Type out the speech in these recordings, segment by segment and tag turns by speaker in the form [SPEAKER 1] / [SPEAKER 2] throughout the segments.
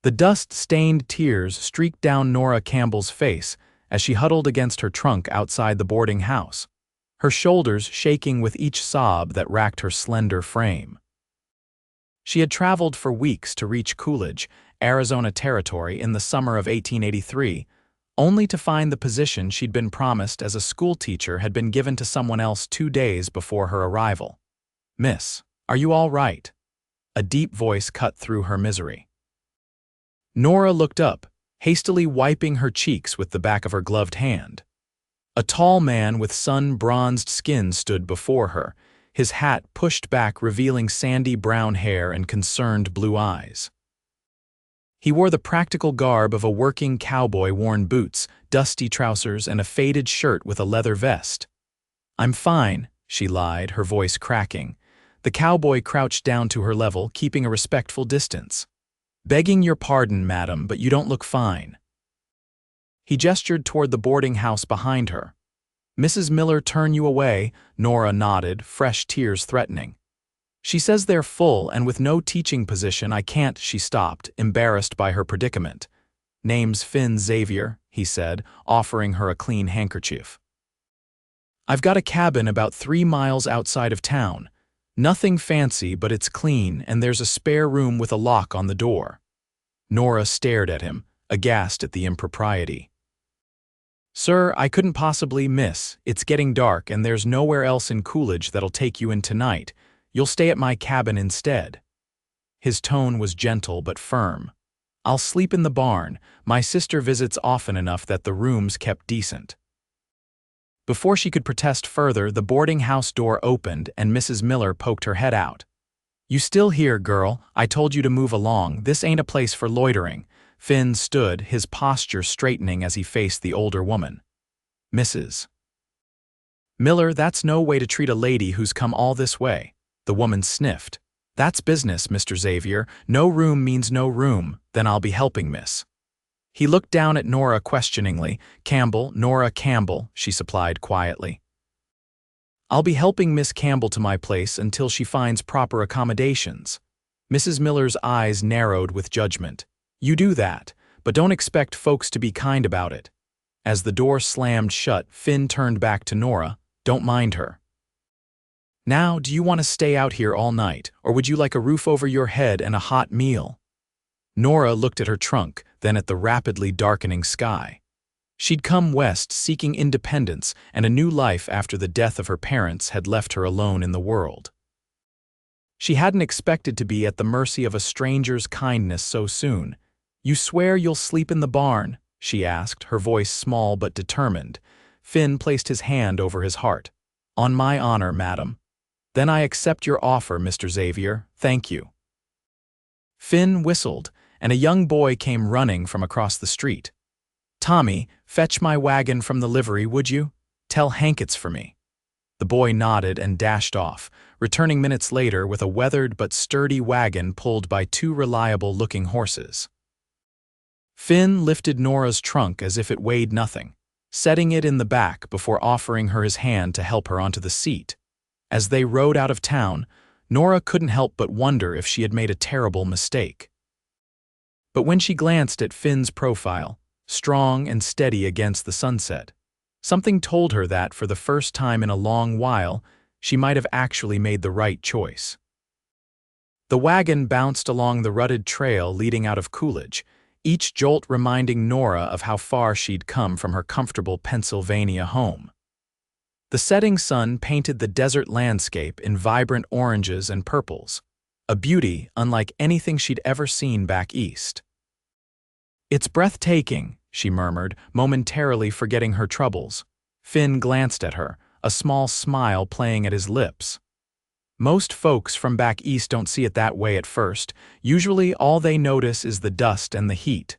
[SPEAKER 1] The dust-stained tears streaked down Nora Campbell's face as she huddled against her trunk outside the boarding house, her shoulders shaking with each sob that racked her slender frame. She had traveled for weeks to reach Coolidge, Arizona Territory in the summer of 1883, only to find the position she'd been promised as a schoolteacher had been given to someone else 2 days before her arrival. "Miss, are you all right?" A deep voice cut through her misery. Nora looked up, hastily wiping her cheeks with the back of her gloved hand. A tall man with sun-bronzed skin stood before her, his hat pushed back revealing sandy brown hair and concerned blue eyes. He wore the practical garb of a working cowboy, worn boots, dusty trousers, and a faded shirt with a leather vest. "I'm fine," she lied, her voice cracking. The cowboy crouched down to her level, keeping a respectful distance. "Begging your pardon, madam, but you don't look fine." He gestured toward the boarding house behind her. "Mrs. Miller turn you away," Nora nodded, fresh tears threatening. "She says they're full, and with no teaching position I can't." She stopped, embarrassed by her predicament. "Name's Finn Xavier," he said, offering her a clean handkerchief. "I've got a cabin about 3 miles outside of town. Nothing fancy, but it's clean, and there's a spare room with a lock on the door." Nora stared at him, aghast at the impropriety. "Sir, I couldn't possibly, miss. It's getting dark, and there's nowhere else in Coolidge that'll take you in tonight. You'll stay at my cabin instead." His tone was gentle but firm. "I'll sleep in the barn. My sister visits often enough that the room's kept decent." Before she could protest further, the boarding house door opened and Mrs. Miller poked her head out. "You still here, girl? I told you to move along. This ain't a place for loitering." Finn stood, his posture straightening as he faced the older woman. "Mrs. Miller, that's no way to treat a lady who's come all this way." The woman sniffed. "That's business, Mr. Xavier. No room means no room. Then I'll be helping, miss." He looked down at Nora questioningly. "Campbell, Nora Campbell," she supplied quietly. "I'll be helping Miss Campbell to my place until she finds proper accommodations." Mrs. Miller's eyes narrowed with judgment. "You do that, but don't expect folks to be kind about it." As the door slammed shut, Finn turned back to Nora. "Don't mind her. Now, do you want to stay out here all night, or would you like a roof over your head and a hot meal?" Nora looked at her trunk, then at the rapidly darkening sky. She'd come west seeking independence and a new life after the death of her parents had left her alone in the world. She hadn't expected to be at the mercy of a stranger's kindness so soon. "You swear you'll sleep in the barn?" she asked, her voice small but determined. Finn placed his hand over his heart. "On my honor, madam." "Then I accept your offer, Mr. Xavier. Thank you." Finn whistled, and a young boy came running from across the street. "Tommy, fetch my wagon from the livery, would you? Tell Hank it's for me." The boy nodded and dashed off, returning minutes later with a weathered but sturdy wagon pulled by 2 reliable-looking horses. Finn lifted Nora's trunk as if it weighed nothing, setting it in the back before offering her his hand to help her onto the seat. As they rode out of town, Nora couldn't help but wonder if she had made a terrible mistake. But when she glanced at Finn's profile, strong and steady against the sunset, something told her that, for the first time in a long while, she might have actually made the right choice. The wagon bounced along the rutted trail leading out of Coolidge, each jolt reminding Nora of how far she'd come from her comfortable Pennsylvania home. The setting sun painted the desert landscape in vibrant oranges and purples, a beauty unlike anything she'd ever seen back east. "It's breathtaking," she murmured, momentarily forgetting her troubles. Finn glanced at her, a small smile playing at his lips. "Most folks from back east don't see it that way at first. Usually all they notice is the dust and the heat."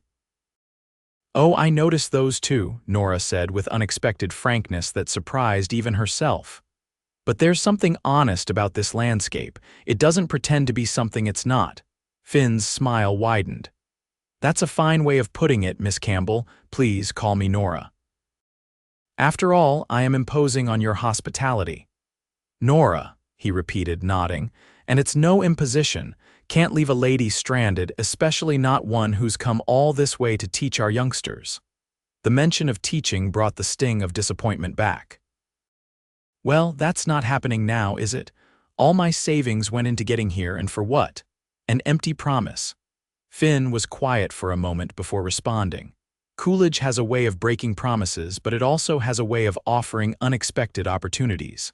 [SPEAKER 1] "Oh, I noticed those too," Nora said with unexpected frankness that surprised even herself. "But there's something honest about this landscape. It doesn't pretend to be something it's not." Finn's smile widened. "That's a fine way of putting it, Miss Campbell. Please call me Nora. After all, I am imposing on your hospitality." "Nora," he repeated, nodding, "and it's no imposition. Can't leave a lady stranded, especially not one who's come all this way to teach our youngsters." The mention of teaching brought the sting of disappointment back. "Well, that's not happening now, is it? All my savings went into getting here, and for what? An empty promise." Finn was quiet for a moment before responding. Coolidge has a way of breaking promises, but it also has a way of offering unexpected opportunities.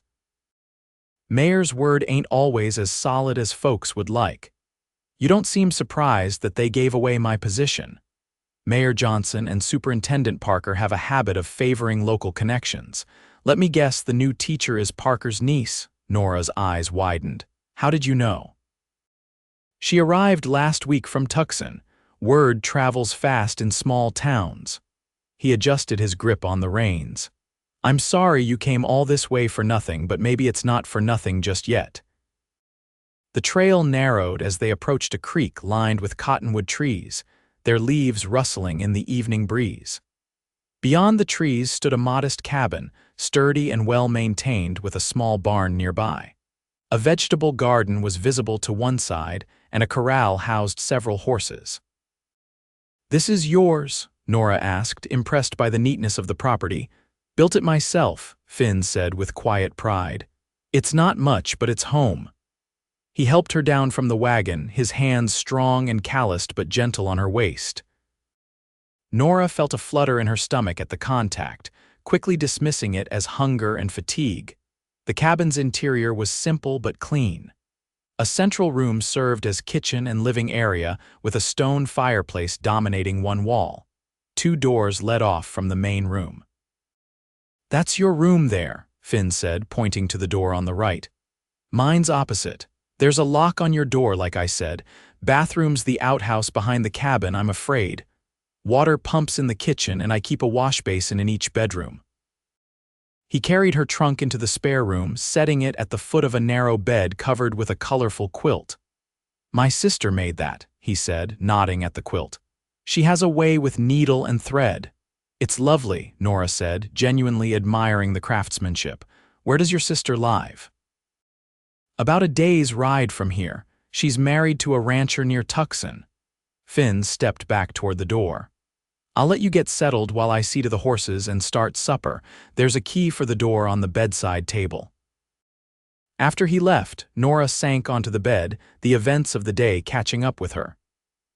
[SPEAKER 1] Mayor's word ain't always as solid as folks would like. You don't seem surprised that they gave away my position. Mayor Johnson and Superintendent Parker have a habit of favoring local connections. Let me guess the new teacher is Parker's niece. Nora's eyes widened. How did you know? She arrived last week from Tucson. Word travels fast in small towns. He adjusted his grip on the reins. I'm sorry you came all this way for nothing, but maybe it's not for nothing just yet. The trail narrowed as they approached a creek lined with cottonwood trees, their leaves rustling in the evening breeze. Beyond the trees stood a modest cabin, sturdy and well-maintained, with a small barn nearby. A vegetable garden was visible to one side, and a corral housed several horses. "This is yours?" Nora asked, impressed by the neatness of the property. "Built it myself," Finn said with quiet pride. "It's not much, but it's home." He helped her down from the wagon, his hands strong and calloused but gentle on her waist. Nora felt a flutter in her stomach at the contact, quickly dismissing it as hunger and fatigue. The cabin's interior was simple but clean. A central room served as kitchen and living area, with a stone fireplace dominating one wall. 2 doors led off from the main room. "That's your room there," Finn said, pointing to the door on the right. "Mine's opposite. There's a lock on your door, like I said. Bathroom's the outhouse behind the cabin, I'm afraid. Water pumps in the kitchen, and I keep a wash basin in each bedroom." He carried her trunk into the spare room, setting it at the foot of a narrow bed covered with a colorful quilt. "My sister made that," he said, nodding at the quilt. "She has a way with needle and thread." "It's lovely," Nora said, genuinely admiring the craftsmanship. "Where does your sister live?" "About a day's ride from here. She's married to a rancher near Tucson." Finn stepped back toward the door. "I'll let you get settled while I see to the horses and start supper. There's a key for the door on the bedside table." After he left, Nora sank onto the bed, the events of the day catching up with her.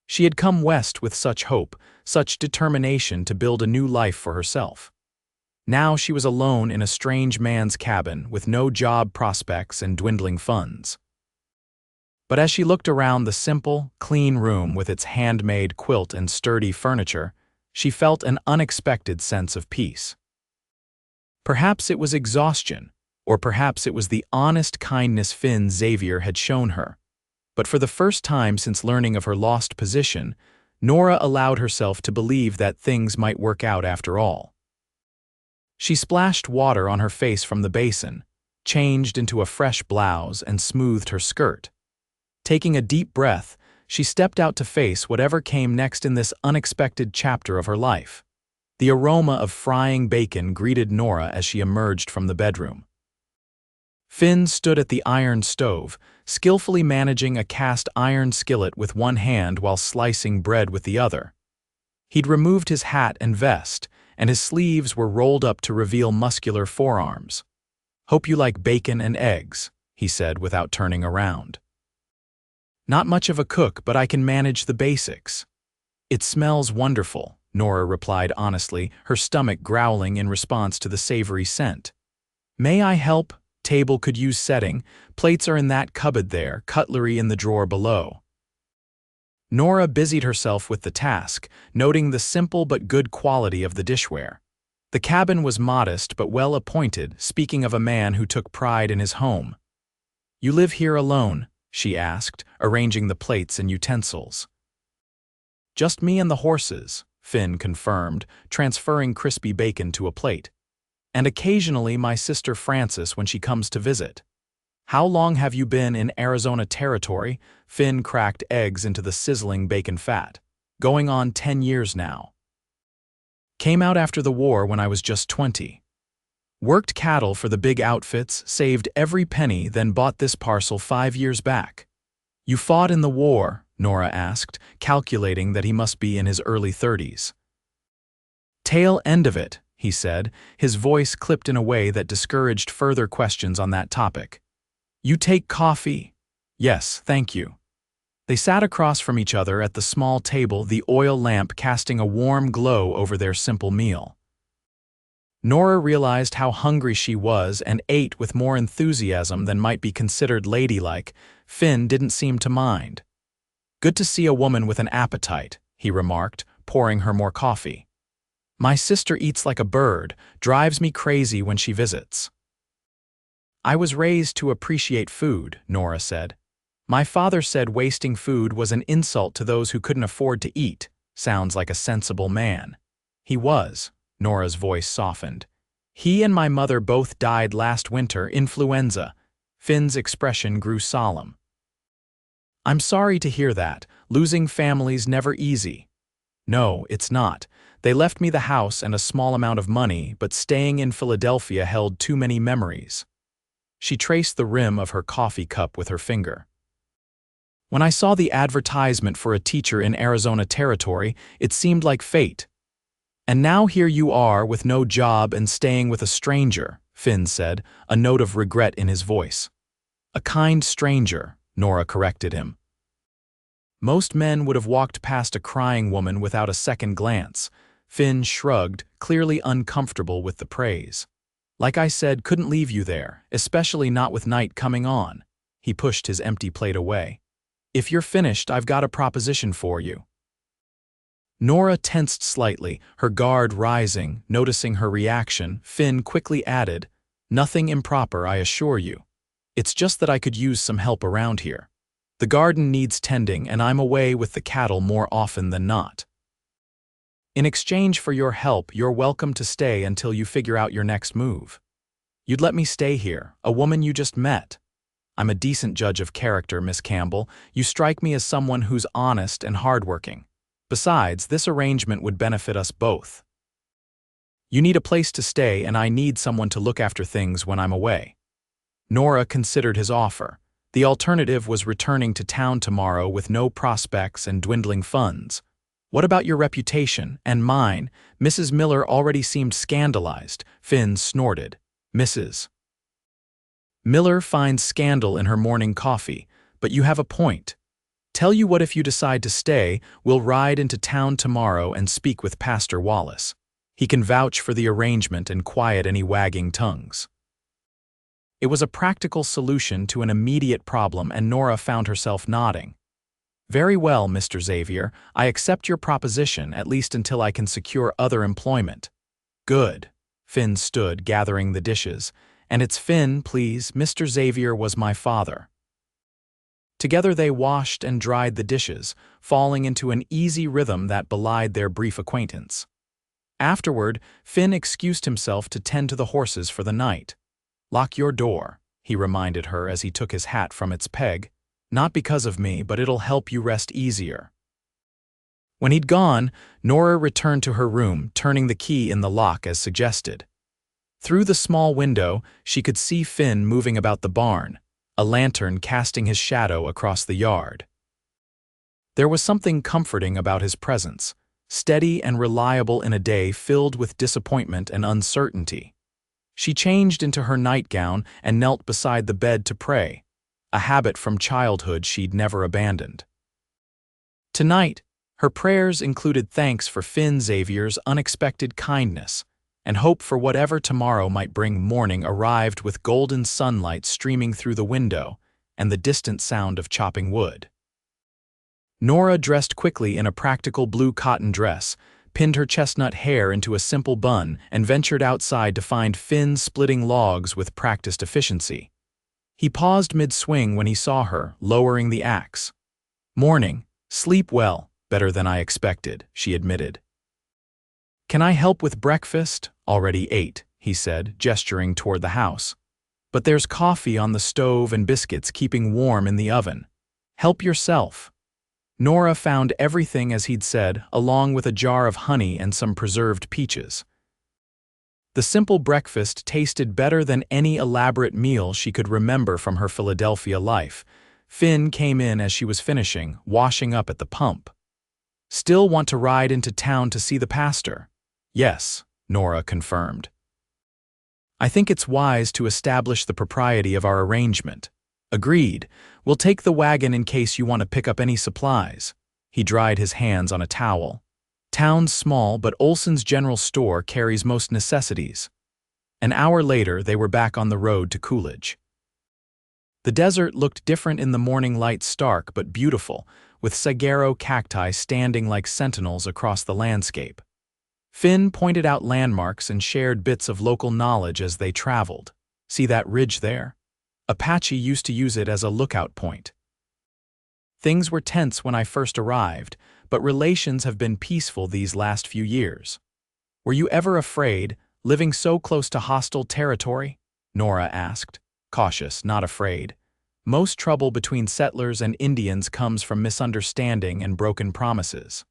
[SPEAKER 1] She had come west with such hope, such determination to build a new life for herself. Now she was alone in a strange man's cabin, with no job prospects and dwindling funds. But as she looked around the simple, clean room with its handmade quilt and sturdy furniture, she felt an unexpected sense of peace. Perhaps it was exhaustion, or perhaps it was the honest kindness Finn Xavier had shown her. But for the first time since learning of her lost position, Nora allowed herself to believe that things might work out after all. She splashed water on her face from the basin, changed into a fresh blouse, and smoothed her skirt. Taking a deep breath, she stepped out to face whatever came next in this unexpected chapter of her life. The aroma of frying bacon greeted Nora as she emerged from the bedroom. Finn stood at the iron stove, skillfully managing a cast iron skillet with one hand while slicing bread with the other. He'd removed his hat and vest, and his sleeves were rolled up to reveal muscular forearms. "Hope you like bacon and eggs," he said without turning around. "Not much of a cook, but I can manage the basics." "It smells wonderful," Nora replied honestly, her stomach growling in response to the savory scent. "May I help? Table could use setting. Plates are in that cupboard there, cutlery in the drawer below." Nora busied herself with the task, noting the simple but good quality of the dishware. The cabin was modest but well appointed, speaking of a man who took pride in his home. "You live here alone?" she asked, arranging the plates and utensils. "Just me and the horses," Finn confirmed, transferring crispy bacon to a plate. "And occasionally my sister Frances when she comes to visit." "How long have you been in Arizona territory?" Finn cracked eggs into the sizzling bacon fat. "Going on 10 years now. Came out after the war when I was just 20. Worked cattle for the big outfits, saved every penny, then bought this parcel 5 years back." You fought in the war, Nora asked, calculating that he must be in his early 30s. Tail end of it, he said, his voice clipped in a way that discouraged further questions on that topic. You take coffee? Yes, thank you. They sat across from each other at the small table, the oil lamp casting a warm glow over their simple meal. Nora realized how hungry she was and ate with more enthusiasm than might be considered ladylike. Finn didn't seem to mind. Good to see a woman with an appetite, he remarked, pouring her more coffee. My sister eats like a bird, drives me crazy when she visits. I was raised to appreciate food, Nora said. My father said wasting food was an insult to those who couldn't afford to eat. Sounds like a sensible man. He was. Nora's voice softened. He and my mother both died last winter, influenza. Finn's expression grew solemn. I'm sorry to hear that. Losing family's never easy. No, it's not. They left me the house and a small amount of money, but staying in Philadelphia held too many memories. She traced the rim of her coffee cup with her finger. When I saw the advertisement for a teacher in Arizona Territory, it seemed like fate. And now here you are with no job and staying with a stranger, Finn said, a note of regret in his voice. A kind stranger, Nora corrected him. Most men would have walked past a crying woman without a second glance. Finn shrugged, clearly uncomfortable with the praise. Like I said, couldn't leave you there, especially not with night coming on. He pushed his empty plate away. If you're finished, I've got a proposition for you. Nora tensed slightly, her guard rising. Noticing her reaction, Finn quickly added, Nothing improper, I assure you. It's just that I could use some help around here. The garden needs tending, and I'm away with the cattle more often than not. In exchange for your help, you're welcome to stay until you figure out your next move. You'd let me stay here, a woman you just met. I'm a decent judge of character, Miss Campbell. You strike me as someone who's honest and hardworking. Besides, this arrangement would benefit us both. You need a place to stay, and I need someone to look after things when I'm away. Nora considered his offer. The alternative was returning to town tomorrow with no prospects and dwindling funds. What about your reputation, and mine? Mrs. Miller already seemed scandalized. Finn snorted. Mrs. Miller finds scandal in her morning coffee, but you have a point. Tell you what, if you decide to stay, we'll ride into town tomorrow and speak with Pastor Wallace. He can vouch for the arrangement and quiet any wagging tongues. It was a practical solution to an immediate problem, and Nora found herself nodding. Very well, Mr. Xavier, I accept your proposition, at least until I can secure other employment. Good. Finn stood, gathering the dishes. And it's Finn, please. Mr. Xavier was my father. Together they washed and dried the dishes, falling into an easy rhythm that belied their brief acquaintance. Afterward, Finn excused himself to tend to the horses for the night. Lock your door, he reminded her as he took his hat from its peg. Not because of me, but it'll help you rest easier. When he'd gone, Nora returned to her room, turning the key in the lock as suggested. Through the small window, she could see Finn moving about the barn, a lantern casting his shadow across the yard. There was something comforting about his presence, steady and reliable in a day filled with disappointment and uncertainty. She changed into her nightgown and knelt beside the bed to pray, a habit from childhood she'd never abandoned. Tonight, her prayers included thanks for Finn Xavier's unexpected kindness, and hope for whatever tomorrow might bring. Morning arrived with golden sunlight streaming through the window and the distant sound of chopping wood. Nora dressed quickly in a practical blue cotton dress, pinned her chestnut hair into a simple bun, and ventured outside to find Finn splitting logs with practiced efficiency. He paused mid-swing when he saw her, lowering the axe. Morning. Sleep well. Better than I expected, she admitted. Can I help with breakfast? Already ate, he said, gesturing toward the house. But there's coffee on the stove and biscuits keeping warm in the oven. Help yourself. Nora found everything as he'd said, along with a jar of honey and some preserved peaches. The simple breakfast tasted better than any elaborate meal she could remember from her Philadelphia life. Finn came in as she was finishing, washing up at the pump. "Still want to ride into town to see the pastor?" "Yes," Nora confirmed. "I think it's wise to establish the propriety of our arrangement." "Agreed. We'll take the wagon in case you want to pick up any supplies." He dried his hands on a towel. "Town's small, but Olson's General Store carries most necessities." An hour later, they were back on the road to Coolidge. The desert looked different in the morning light, stark but beautiful, with saguaro cacti standing like sentinels across the landscape. Finn pointed out landmarks and shared bits of local knowledge as they traveled. "See that ridge there? Apache used to use it as a lookout point. Things were tense when I first arrived, but relations have been peaceful these last few years." "Were you ever afraid, living so close to hostile territory?" Nora asked, cautious, not afraid. "Most trouble between settlers and Indians comes from misunderstanding and broken promises."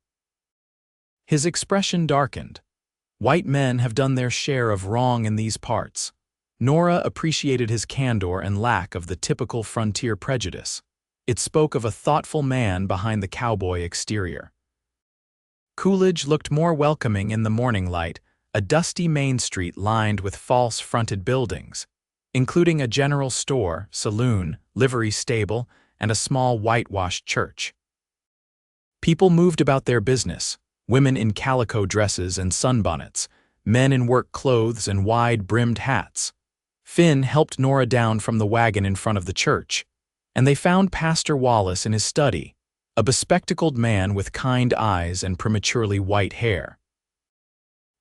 [SPEAKER 1] His expression darkened. "White men have done their share of wrong in these parts." Nora appreciated his candor and lack of the typical frontier prejudice. It spoke of a thoughtful man behind the cowboy exterior. Coolidge looked more welcoming in the morning light, a dusty main street lined with false-fronted buildings, including a general store, saloon, livery stable, and a small whitewashed church. People moved about their business, women in calico dresses and sunbonnets, men in work clothes and wide-brimmed hats. Finn helped Nora down from the wagon in front of the church, and they found Pastor Wallace in his study, a bespectacled man with kind eyes and prematurely white hair.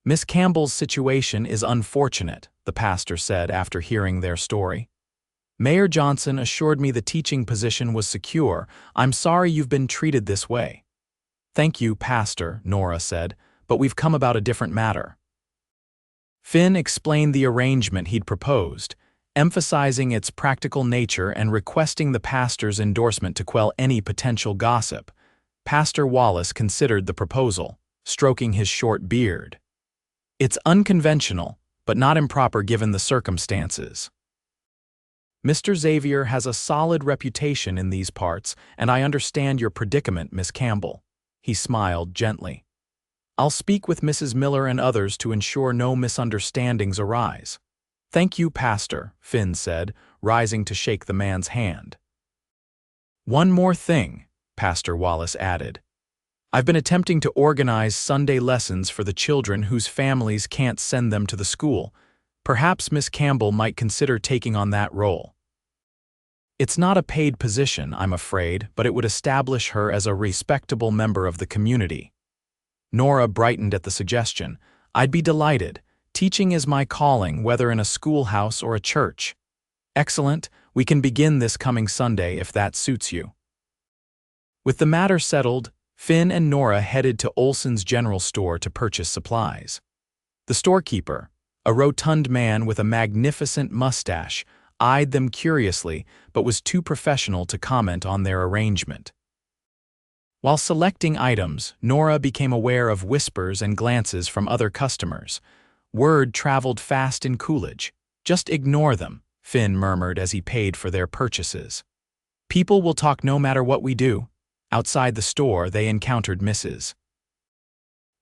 [SPEAKER 1] "Miss Campbell's situation is unfortunate," the pastor said after hearing their story. "Mayor Johnson assured me the teaching position was secure. I'm sorry you've been treated this way." "Thank you, Pastor," Nora said, "but we've come about a different matter." Finn explained the arrangement he'd proposed, emphasizing its practical nature and requesting the pastor's endorsement to quell any potential gossip. Pastor Wallace considered the proposal, stroking his short beard. "It's unconventional, but not improper given the circumstances. Mr. Xavier has a solid reputation in these parts, and I understand your predicament, Miss Campbell." He smiled gently. "I'll speak with Mrs. Miller and others to ensure no misunderstandings arise." "Thank you, Pastor," Finn said, rising to shake the man's hand. "One more thing," Pastor Wallace added. "I've been attempting to organize Sunday lessons for the children whose families can't send them to the school. Perhaps Miss Campbell might consider taking on that role. It's not a paid position, I'm afraid, but it would establish her as a respectable member of the community." Nora brightened at the suggestion. "I'd be delighted. Teaching is my calling, whether in a schoolhouse or a church." "Excellent. We can begin this coming Sunday if that suits you." With the matter settled, Finn and Nora headed to Olson's General Store to purchase supplies. The storekeeper, a rotund man with a magnificent mustache, eyed them curiously but was too professional to comment on their arrangement. While selecting items, Nora became aware of whispers and glances from other customers. Word traveled fast in Coolidge. "Just ignore them," Finn murmured as he paid for their purchases. "People will talk no matter what we do." Outside the store, they encountered Mrs.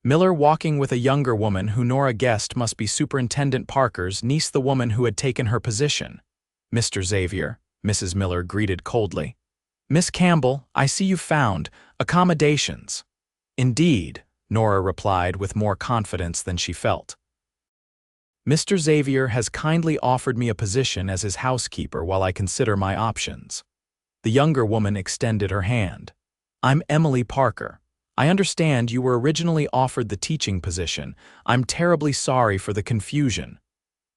[SPEAKER 1] Miller walking with a younger woman who Nora guessed must be Superintendent Parker's niece, the woman who had taken her position. "Mr. Xavier," Mrs. Miller greeted coldly. "Miss Campbell, I see you found accommodations." "Indeed," Nora replied with more confidence than she felt. "Mr. Xavier has kindly offered me a position as his housekeeper while I consider my options." The younger woman extended her hand. "I'm Emily Parker. I understand you were originally offered the teaching position. I'm terribly sorry for the confusion."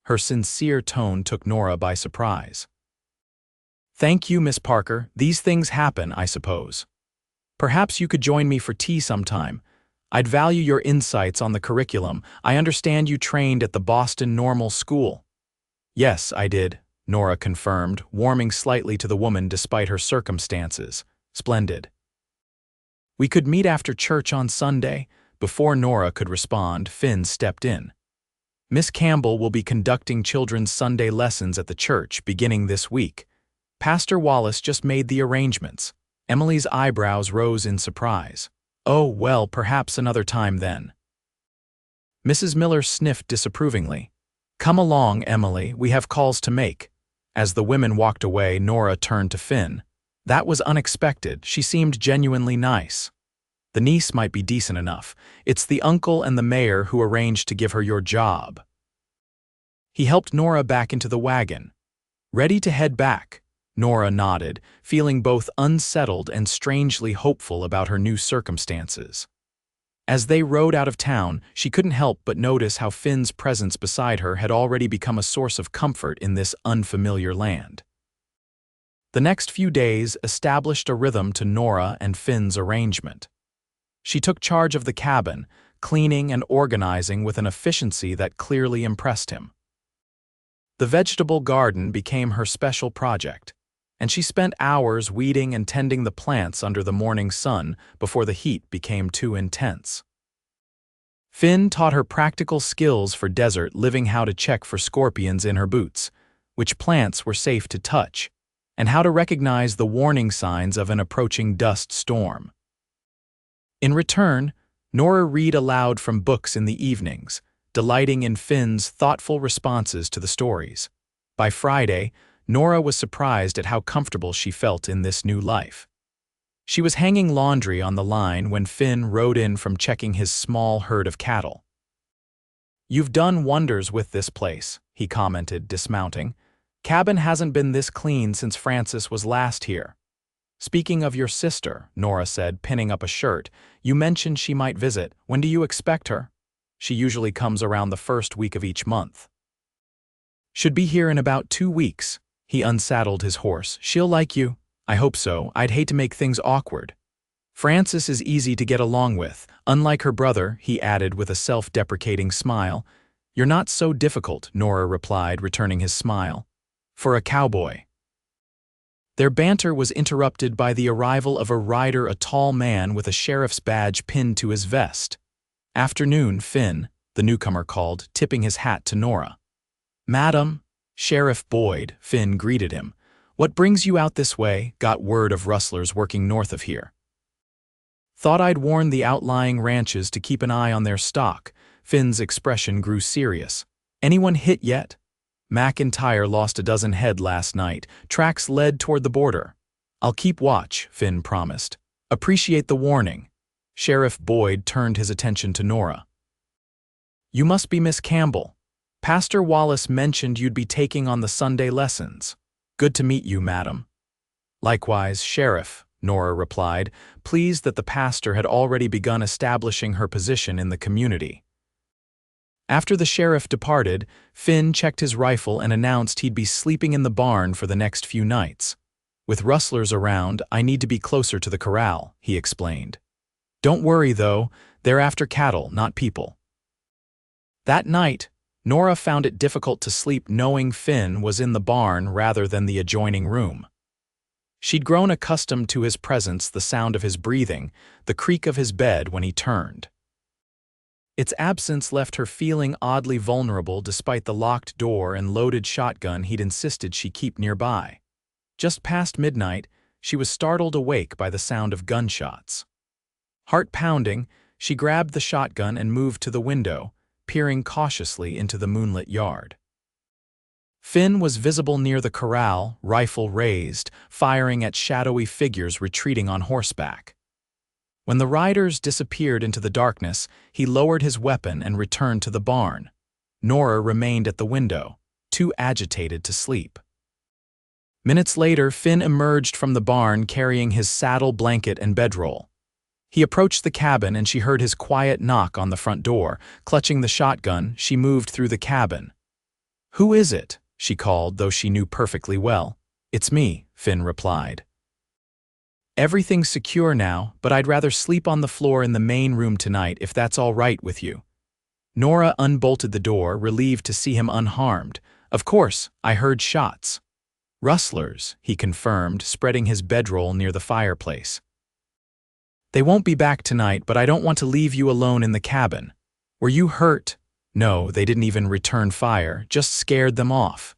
[SPEAKER 1] Her sincere tone took Nora by surprise. "Thank you, Miss Parker. These things happen, I suppose. Perhaps you could join me for tea sometime. I'd value your insights on the curriculum. I understand you trained at the Boston Normal School." "Yes, I did," Nora confirmed, warming slightly to the woman despite her circumstances. "Splendid." "We could meet after church on Sunday." Before Nora could respond, Finn stepped in. "Miss Campbell will be conducting children's Sunday lessons at the church beginning this week." Pastor Wallace just made the arrangements. Emily's eyebrows rose in surprise. Oh, well, perhaps another time then. Mrs. Miller sniffed disapprovingly. Come along, Emily, we have calls to make. As the women walked away, Nora turned to Finn. That was unexpected. She seemed genuinely nice. The niece might be decent enough. It's the uncle and the mayor who arranged to give her your job. He helped Nora back into the wagon. Ready to head back, Nora nodded, feeling both unsettled and strangely hopeful about her new circumstances. As they rode out of town, she couldn't help but notice how Finn's presence beside her had already become a source of comfort in this unfamiliar land. The next few days established a rhythm to Nora and Finn's arrangement. She took charge of the cabin, cleaning and organizing with an efficiency that clearly impressed him. The vegetable garden became her special project, and she spent hours weeding and tending the plants under the morning sun before the heat became too intense. Finn taught her practical skills for desert living, how to check for scorpions in her boots, which plants were safe to touch, and how to recognize the warning signs of an approaching dust storm. In return, Nora read aloud from books in the evenings, delighting in Finn's thoughtful responses to the stories. By Friday, Nora was surprised at how comfortable she felt in this new life. She was hanging laundry on the line when Finn rode in from checking his small herd of cattle. "You've done wonders with this place," he commented, dismounting. "Cabin hasn't been this clean since Frances was last here." "Speaking of your sister," Nora said, pinning up a shirt, "you mentioned she might visit. When do you expect her?" "She usually comes around the first week of each month." "Should be here in about 2 weeks." He unsaddled his horse. "She'll like you." "I hope so. I'd hate to make things awkward." "Frances is easy to get along with, unlike her brother," he added with a self-deprecating smile. "You're not so difficult," Nora replied, returning his smile. "For a cowboy." Their banter was interrupted by the arrival of a rider, a tall man with a sheriff's badge pinned to his vest. "Afternoon, Finn," the newcomer called, tipping his hat to Nora. "Madam," Sheriff Boyd, Finn greeted him. "What brings you out this way?" "Got word of rustlers working north of here. Thought I'd warn the outlying ranches to keep an eye on their stock." Finn's expression grew serious. "Anyone hit yet?" "McIntyre lost a dozen head last night. Tracks led toward the border." "I'll keep watch," Finn promised. "Appreciate the warning." Sheriff Boyd turned his attention to Nora. "You must be Miss Campbell. Pastor Wallace mentioned you'd be taking on the Sunday lessons." "Good to meet you, madam." "Likewise, Sheriff," Nora replied, pleased that the pastor had already begun establishing her position in the community. After the sheriff departed, Finn checked his rifle and announced he'd be sleeping in the barn for the next few nights. "With rustlers around, I need to be closer to the corral," he explained. "Don't worry, though, they're after cattle, not people." That night, Nora found it difficult to sleep knowing Finn was in the barn rather than the adjoining room. She'd grown accustomed to his presence, the sound of his breathing, the creak of his bed when he turned. Its absence left her feeling oddly vulnerable despite the locked door and loaded shotgun he'd insisted she keep nearby. Just past midnight, she was startled awake by the sound of gunshots. Heart pounding, she grabbed the shotgun and moved to the window, peering cautiously into the moonlit yard. Finn was visible near the corral, rifle raised, firing at shadowy figures retreating on horseback. When the riders disappeared into the darkness, he lowered his weapon and returned to the barn. Nora remained at the window, too agitated to sleep. Minutes later, Finn emerged from the barn carrying his saddle, blanket, and bedroll. He approached the cabin and she heard his quiet knock on the front door. Clutching the shotgun, she moved through the cabin. "Who is it?" she called, though she knew perfectly well. "It's me," Finn replied. "Everything's secure now, but I'd rather sleep on the floor in the main room tonight if that's all right with you." Nora unbolted the door, relieved to see him unharmed. "Of course, I heard shots." "Rustlers," he confirmed, spreading his bedroll near the fireplace. "They won't be back tonight, but I don't want to leave you alone in the cabin." "Were you hurt?" "No, they didn't even return fire, just scared them off."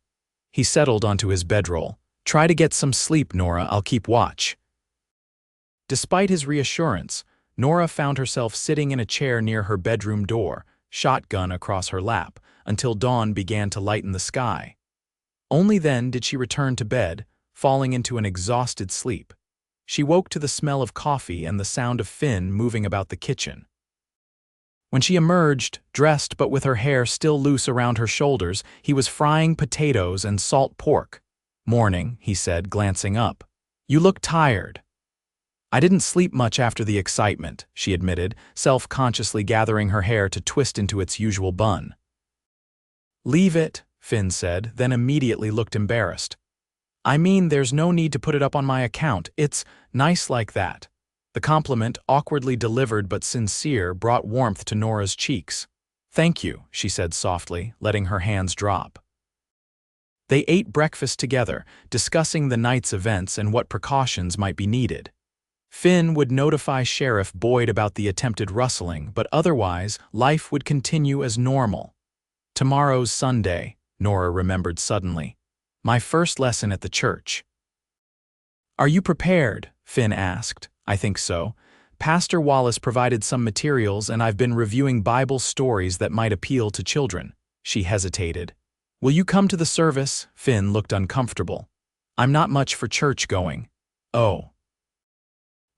[SPEAKER 1] He settled onto his bedroll. Try to get some sleep, Nora. I'll keep watch. Despite his reassurance, Nora found herself sitting in a chair near her bedroom door, shotgun across her lap, until dawn began to lighten the sky. Only then did she return to bed, falling into an exhausted sleep. She woke to the smell of coffee and the sound of Finn moving about the kitchen. When she emerged, dressed but with her hair still loose around her shoulders, he was frying potatoes and salt pork. "Morning," he said, glancing up. "You look tired." "I didn't sleep much after the excitement," she admitted, self-consciously gathering her hair to twist into its usual bun. "Leave it," Finn said, then immediately looked embarrassed. "I mean, there's no need to put it up on my account. It's nice like that." The compliment, awkwardly delivered but sincere, brought warmth to Nora's cheeks. "Thank you," she said softly, letting her hands drop. They ate breakfast together, discussing the night's events and what precautions might be needed. Finn would notify Sheriff Boyd about the attempted rustling, but otherwise, life would continue as normal. "Tomorrow's Sunday," Nora remembered suddenly. "My first lesson at the church." "Are you prepared?" Finn asked. "I think so. Pastor Wallace provided some materials and I've been reviewing Bible stories that might appeal to children." She hesitated. "Will you come to the service?" Finn looked uncomfortable. "I'm not much for church going." "Oh."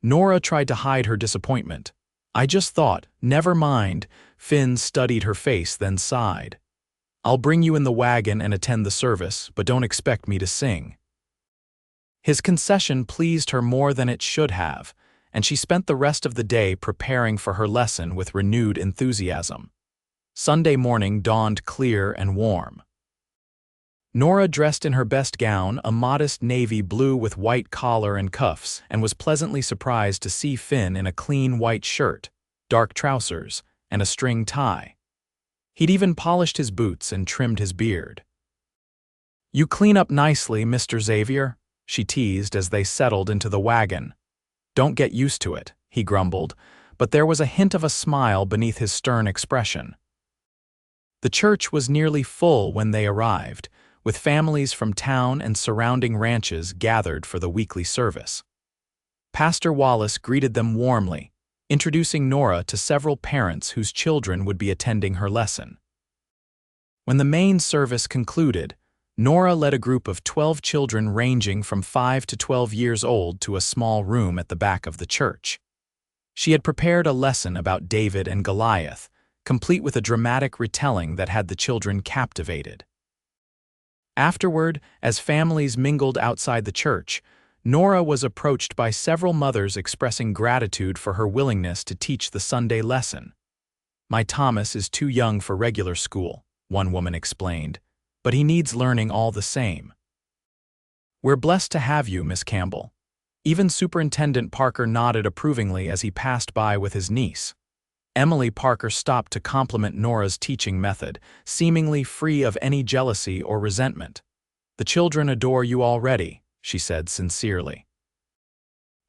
[SPEAKER 1] Nora tried to hide her disappointment. "I just thought, never mind." Finn studied her face, then sighed. "I'll bring you in the wagon and attend the service, but don't expect me to sing." His concession pleased her more than it should have, and she spent the rest of the day preparing for her lesson with renewed enthusiasm. Sunday morning dawned clear and warm. Nora dressed in her best gown, a modest navy blue with white collar and cuffs, and was pleasantly surprised to see Finn in a clean white shirt, dark trousers, and a string tie. He'd even polished his boots and trimmed his beard. "You clean up nicely, Mr. Xavier," she teased as they settled into the wagon. "Don't get used to it," he grumbled, but there was a hint of a smile beneath his stern expression. The church was nearly full when they arrived, with families from town and surrounding ranches gathered for the weekly service. Pastor Wallace greeted them warmly, introducing Nora to several parents whose children would be attending her lesson. When the main service concluded, Nora led a group of 12 children ranging from 5 to 12 years old to a small room at the back of the church. She had prepared a lesson about David and Goliath, complete with a dramatic retelling that had the children captivated. Afterward, as families mingled outside the church, Nora was approached by several mothers expressing gratitude for her willingness to teach the Sunday lesson. "My Thomas is too young for regular school," one woman explained, "but he needs learning all the same." "We're blessed to have you, Miss Campbell." Even Superintendent Parker nodded approvingly as he passed by with his niece. Emily Parker stopped to compliment Nora's teaching method, seemingly free of any jealousy or resentment. "The children adore you already," she said sincerely.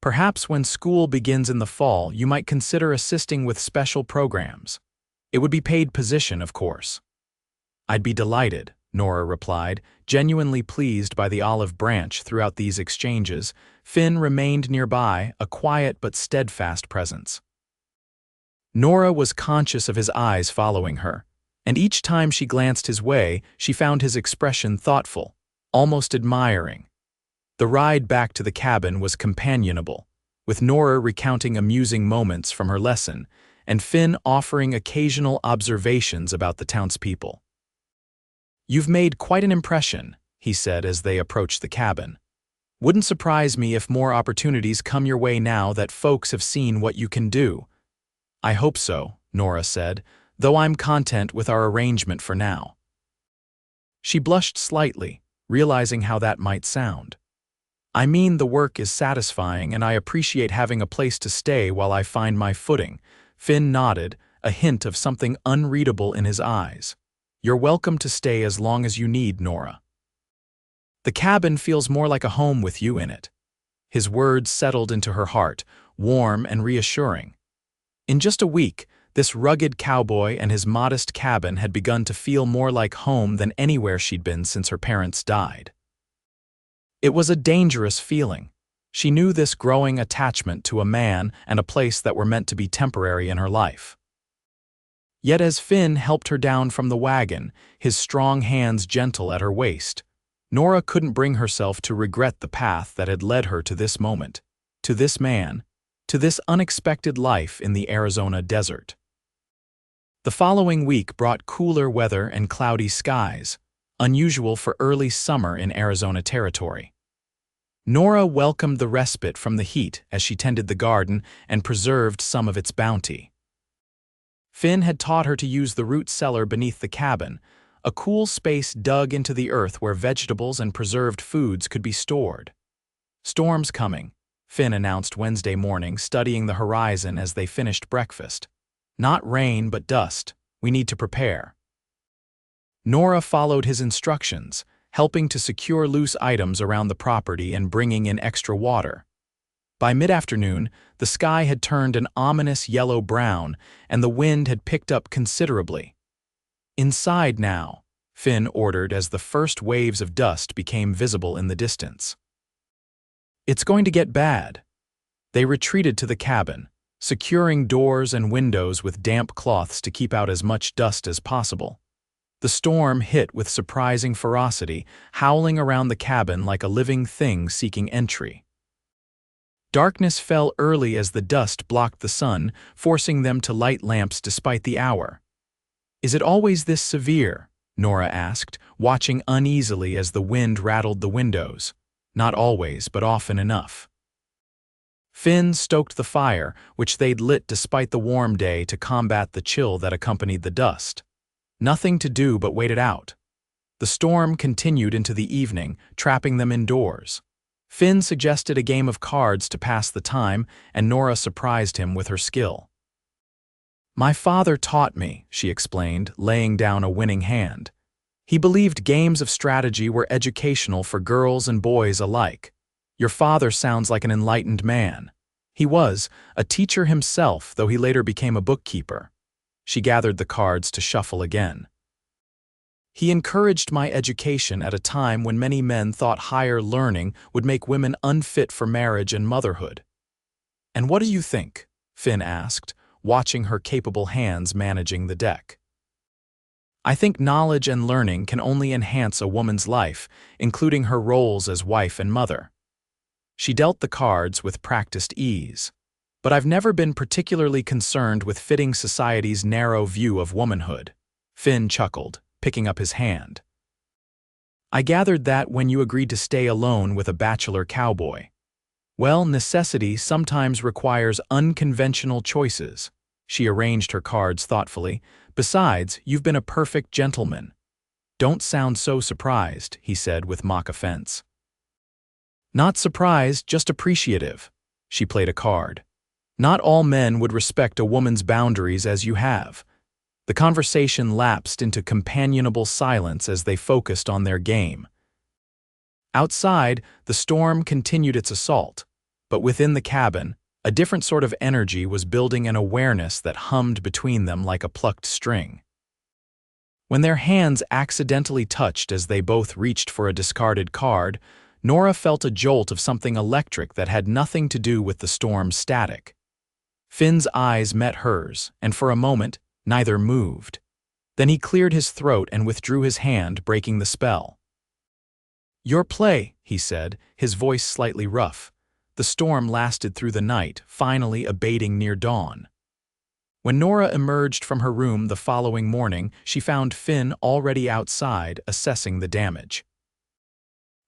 [SPEAKER 1] "Perhaps when school begins in the fall, you might consider assisting with special programs. It would be paid position, of course." "I'd be delighted," Nora replied, genuinely pleased by the olive branch throughout these exchanges. Finn remained nearby, a quiet but steadfast presence. Nora was conscious of his eyes following her, and each time she glanced his way, she found his expression thoughtful, almost admiring. The ride back to the cabin was companionable, with Nora recounting amusing moments from her lesson, and Finn offering occasional observations about the townspeople. "You've made quite an impression," he said as they approached the cabin. "Wouldn't surprise me if more opportunities come your way now that folks have seen what you can do." "I hope so," Nora said, "though I'm content with our arrangement for now." She blushed slightly, realizing how that might sound. "I mean, the work is satisfying and I appreciate having a place to stay while I find my footing." Finn nodded, a hint of something unreadable in his eyes. "You're welcome to stay as long as you need, Nora. The cabin feels more like a home with you in it." His words settled into her heart, warm and reassuring. In just a week, this rugged cowboy and his modest cabin had begun to feel more like home than anywhere she'd been since her parents died. It was a dangerous feeling. She knew this growing attachment to a man and a place that were meant to be temporary in her life. Yet as Finn helped her down from the wagon, his strong hands gentle at her waist, Nora couldn't bring herself to regret the path that had led her to this moment, to this man, to this unexpected life in the Arizona desert. The following week brought cooler weather and cloudy skies, unusual for early summer in Arizona territory. Nora welcomed the respite from the heat as she tended the garden and preserved some of its bounty. Finn had taught her to use the root cellar beneath the cabin, a cool space dug into the earth where vegetables and preserved foods could be stored. "Storm's coming," Finn announced Wednesday morning, studying the horizon as they finished breakfast. "Not rain, but dust. We need to prepare." Nora followed his instructions, helping to secure loose items around the property and bringing in extra water. By mid-afternoon, the sky had turned an ominous yellow-brown, and the wind had picked up considerably. "Inside now," Finn ordered as the first waves of dust became visible in the distance. "It's going to get bad." They retreated to the cabin, securing doors and windows with damp cloths to keep out as much dust as possible. The storm hit with surprising ferocity, howling around the cabin like a living thing seeking entry. Darkness fell early as the dust blocked the sun, forcing them to light lamps despite the hour. "Is it always this severe?" Nora asked, watching uneasily as the wind rattled the windows. "Not always, but often enough." Finn stoked the fire, which they'd lit despite the warm day to combat the chill that accompanied the dust. Nothing to do but wait it out. The storm continued into the evening, trapping them indoors. Finn suggested a game of cards to pass the time, and Nora surprised him with her skill. "My father taught me," she explained, laying down a winning hand. "He believed games of strategy were educational for girls and boys alike. Your father sounds like an enlightened man." He was, a teacher himself, though he later became a bookkeeper. She gathered the cards to shuffle again. "He encouraged my education at a time when many men thought higher learning would make women unfit for marriage and motherhood." "And what do you think?" Finn asked, watching her capable hands managing the deck. "I think knowledge and learning can only enhance a woman's life, including her roles as wife and mother." She dealt the cards with practiced ease. "But I've never been particularly concerned with fitting society's narrow view of womanhood." Finn chuckled, picking up his hand. "I gathered that when you agreed to stay alone with a bachelor cowboy. Well, necessity sometimes requires unconventional choices." She arranged her cards thoughtfully. "Besides, you've been a perfect gentleman." "Don't sound so surprised," he said with mock offense. "Not surprised, just appreciative." She played a card. "Not all men would respect a woman's boundaries as you have." The conversation lapsed into companionable silence as they focused on their game. Outside, the storm continued its assault, but within the cabin, a different sort of energy was building, an awareness that hummed between them like a plucked string. When their hands accidentally touched as they both reached for a discarded card, Nora felt a jolt of something electric that had nothing to do with the storm's static. Finn's eyes met hers, and for a moment, neither moved. Then he cleared his throat and withdrew his hand, breaking the spell. "Your play," he said, his voice slightly rough. The storm lasted through the night, finally abating near dawn. When Nora emerged from her room the following morning, she found Finn already outside, assessing the damage.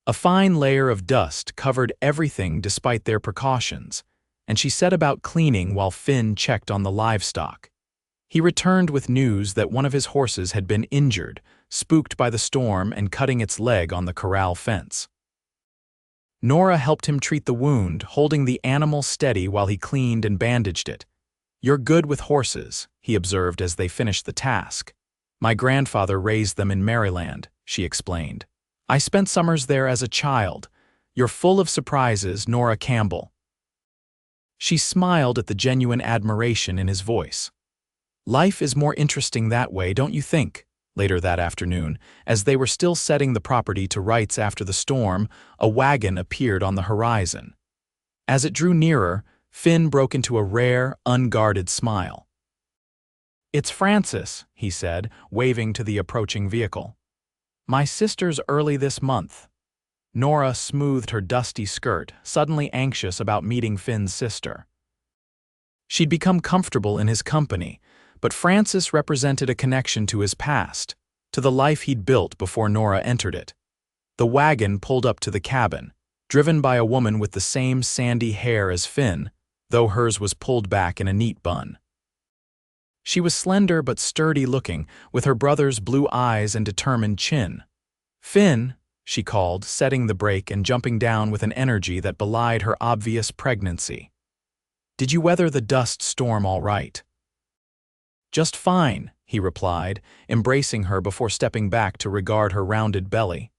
[SPEAKER 1] A fine layer of dust covered everything despite their precautions, and she set about cleaning while Finn checked on the livestock. He returned with news that one of his horses had been injured, spooked by the storm and cutting its leg on the corral fence. Nora helped him treat the wound, holding the animal steady while he cleaned and bandaged it. "You're good with horses," he observed as they finished the task. "My grandfather raised them in Maryland," she explained. "I spent summers there as a child. You're full of surprises, Nora Campbell." She smiled at the genuine admiration in his voice. "Life is more interesting that way, don't you think?" Later that afternoon, as they were still setting the property to rights after the storm, a wagon appeared on the horizon. As it drew nearer, Finn broke into a rare, unguarded smile. "It's Francis," he said, waving to the approaching vehicle. "My sister's early this month." Nora smoothed her dusty skirt, suddenly anxious about meeting Finn's sister. She'd become comfortable in his company, but Francis represented a connection to his past, to the life he'd built before Nora entered it. The wagon pulled up to the cabin, driven by a woman with the same sandy hair as Finn, though hers was pulled back in a neat bun. She was slender but sturdy-looking, with her brother's blue eyes and determined chin. "Finn," she called, setting the brake and jumping down with an energy that belied her obvious pregnancy. "Did you weather the dust storm all right?" "Just fine," he replied, embracing her before stepping back to regard her rounded belly.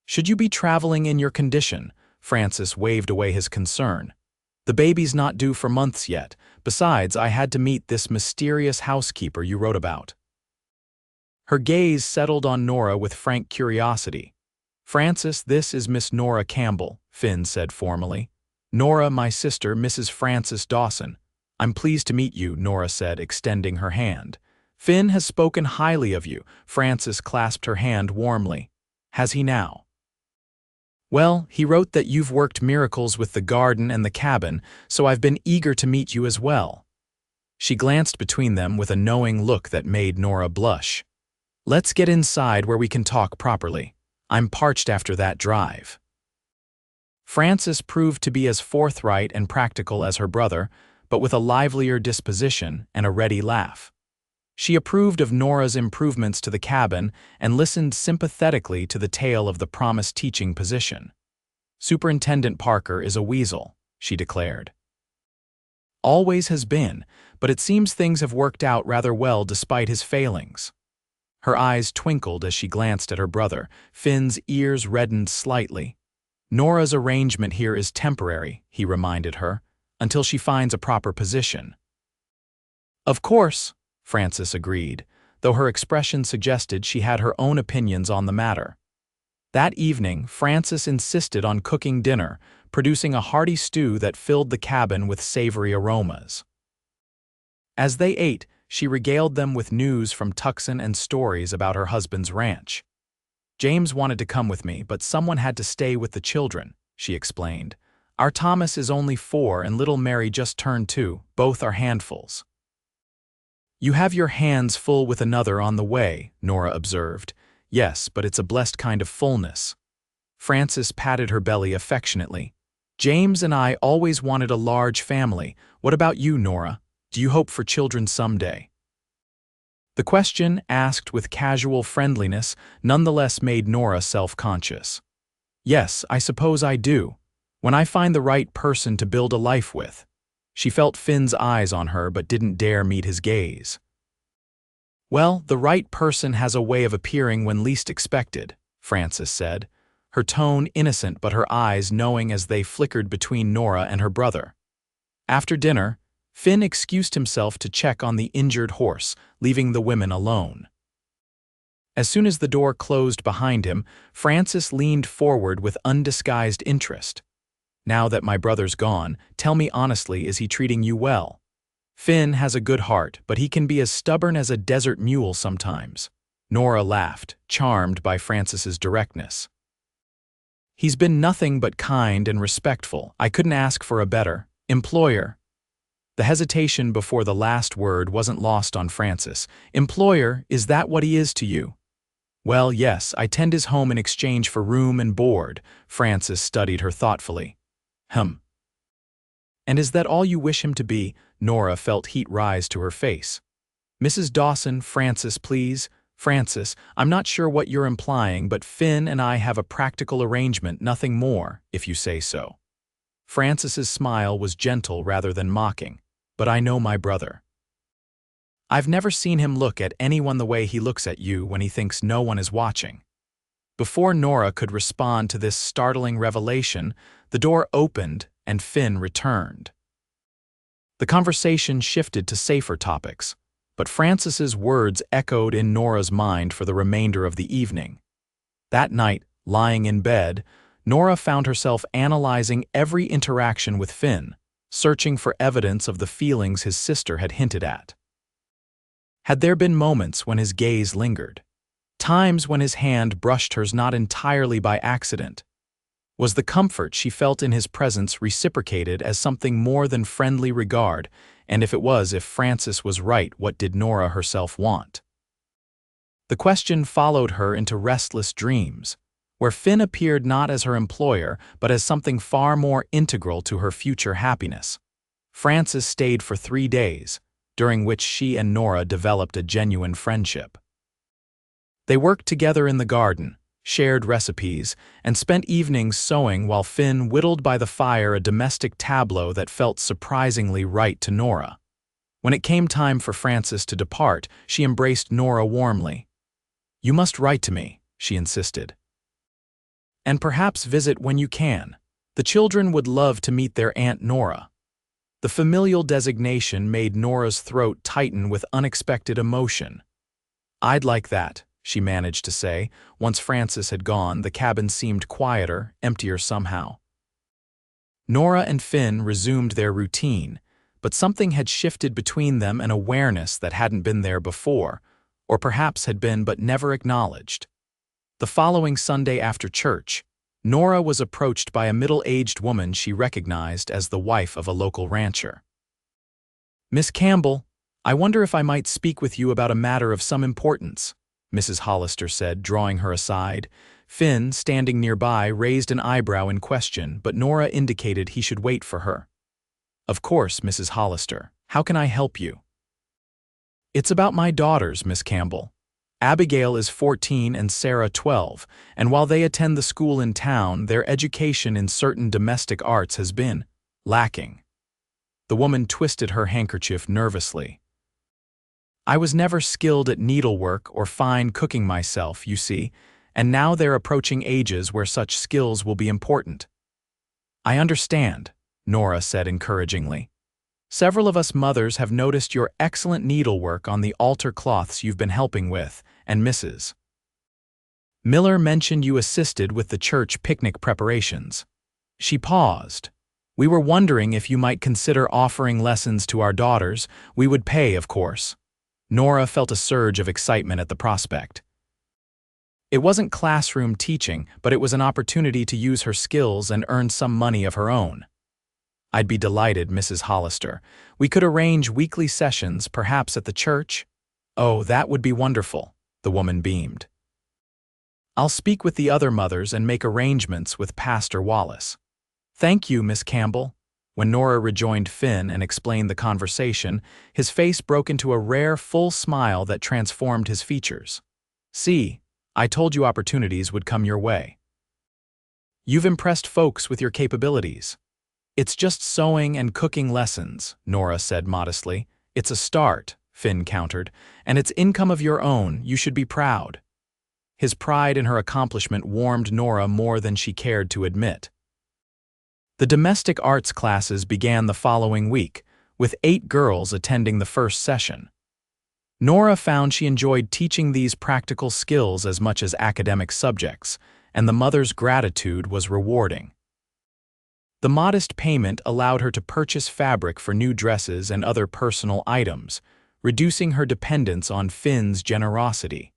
[SPEAKER 1] "Should you be traveling in your condition?" Francis waved away his concern. "The baby's not due for months yet. Besides, I had to meet this mysterious housekeeper you wrote about." Her gaze settled on Nora with frank curiosity. "Francis, this is Miss Nora Campbell," Finn said formally. "Nora, my sister, Mrs. Francis Dawson. I'm pleased to meet you," Nora said, extending her hand. "Finn has spoken highly of you." Francis clasped her hand warmly. "Has he now?" "Well, he wrote that you've worked miracles with the garden and the cabin, so I've been eager to meet you as well." She glanced between them with a knowing look that made Nora blush. "Let's get inside where we can talk properly. I'm parched after that drive." Francis proved to be as forthright and practical as her brother, but with a livelier disposition and a ready laugh. She approved of Nora's improvements to the cabin and listened sympathetically to the tale of the promised teaching position. "Superintendent Parker is a weasel," she declared. "Always has been, but it seems things have worked out rather well despite his failings." Her eyes twinkled as she glanced at her brother. Finn's ears reddened slightly. "Nora's arrangement here is temporary," he reminded her, "until she finds a proper position." "Of course," Francis agreed, though her expression suggested she had her own opinions on the matter. That evening, Francis insisted on cooking dinner, producing a hearty stew that filled the cabin with savory aromas. As they ate, she regaled them with news from Tucson and stories about her husband's ranch. "James wanted to come with me, but someone had to stay with the children," she explained. "Our Thomas is only 4 and little Mary just turned 2, both are handfuls." "You have your hands full with another on the way," Nora observed. "Yes, but it's a blessed kind of fullness." Francis patted her belly affectionately. "James and I always wanted a large family. What about you, Nora? Do you hope for children someday?" The question, asked with casual friendliness, nonetheless made Nora self-conscious. "Yes, I suppose I do. When I find the right person to build a life with." She felt Finn's eyes on her but didn't dare meet his gaze. "Well, the right person has a way of appearing when least expected," Francis said, her tone innocent but her eyes knowing as they flickered between Nora and her brother. After dinner, Finn excused himself to check on the injured horse, leaving the women alone. As soon as the door closed behind him, Francis leaned forward with undisguised interest. "Now that my brother's gone, tell me honestly, is he treating you well?" "Finn has a good heart, but he can be as stubborn as a desert mule sometimes." Nora laughed, charmed by Francis's directness. "He's been nothing but kind and respectful. I couldn't ask for a better employer." The hesitation before the last word wasn't lost on Francis. "Employer, is that what he is to you?" "Well, yes, I tend his home in exchange for room and board." Francis studied her thoughtfully. "And is that all you wish him to be?" Nora felt heat rise to her face. "Mrs. Dawson, Francis, please." "Francis, I'm not sure what you're implying, but Finn and I have a practical arrangement, nothing more, if you say so." Francis's smile was gentle rather than mocking. "But I know my brother. I've never seen him look at anyone the way he looks at you when he thinks no one is watching." Before Nora could respond to this startling revelation, the door opened and Finn returned. The conversation shifted to safer topics. but Francis's words echoed in Nora's mind for the remainder of the evening. That night, lying in bed, Nora found herself analyzing every interaction with Finn, searching for evidence of the feelings his sister had hinted at. Had there been moments when his gaze lingered? Times when his hand brushed hers not entirely by accident? Was the comfort she felt in his presence reciprocated as something more than friendly regard, and if Francis was right, what did Nora herself want? The question followed her into restless dreams, where Finn appeared not as her employer but as something far more integral to her future happiness. Francis stayed for 3 days, during which she and Nora developed a genuine friendship. They worked together in the garden, shared recipes, and spent evenings sewing while Finn whittled by the fire a domestic tableau that felt surprisingly right to Nora. When it came time for Francis to depart, she embraced Nora warmly. "You must write to me," she insisted. "And perhaps visit when you can. The children would love to meet their Aunt Nora." The familial designation made Nora's throat tighten with unexpected emotion. "I'd like that," she managed to say. Once Francis had gone, the cabin seemed quieter, emptier somehow. Nora and Finn resumed their routine, but something had shifted between them, an awareness that hadn't been there before, or perhaps had been but never acknowledged. The following Sunday after church, Nora was approached by a middle-aged woman she recognized as the wife of a local rancher. "Miss Campbell, I wonder if I might speak with you about a matter of some importance," Mrs. Hollister said, drawing her aside. Finn, standing nearby, raised an eyebrow in question, but Nora indicated he should wait for her. "Of course, Mrs. Hollister. How can I help you?" "It's about my daughters, Miss Campbell. Abigail is 14 and Sarah 12, and while they attend the school in town, their education in certain domestic arts has been lacking." The woman twisted her handkerchief nervously. "I was never skilled at needlework or fine cooking myself, you see, and now they're approaching ages where such skills will be important." "I understand," Nora said encouragingly. "Several of us mothers have noticed your excellent needlework on the altar cloths you've been helping with, and Mrs. Miller mentioned you assisted with the church picnic preparations." She paused. "We were wondering if you might consider offering lessons to our daughters. We would pay, of course." Nora felt a surge of excitement at the prospect. It wasn't classroom teaching, but it was an opportunity to use her skills and earn some money of her own. "I'd be delighted, Mrs. Hollister. We could arrange weekly sessions, perhaps at the church." "Oh, that would be wonderful," the woman beamed. "I'll speak with the other mothers and make arrangements with Pastor Wallace." "Thank you, Miss Campbell." When Nora rejoined Finn and explained the conversation, his face broke into a rare, full smile that transformed his features. "See, I told you opportunities would come your way. You've impressed folks with your capabilities." "It's just sewing and cooking lessons," Nora said modestly. "It's a start," Finn countered, "and it's income of your own. You should be proud." His pride in her accomplishment warmed Nora more than she cared to admit. The domestic arts classes began the following week, with 8 girls attending the first session. Nora found she enjoyed teaching these practical skills as much as academic subjects, and the mother's gratitude was rewarding. The modest payment allowed her to purchase fabric for new dresses and other personal items, reducing her dependence on Finn's generosity.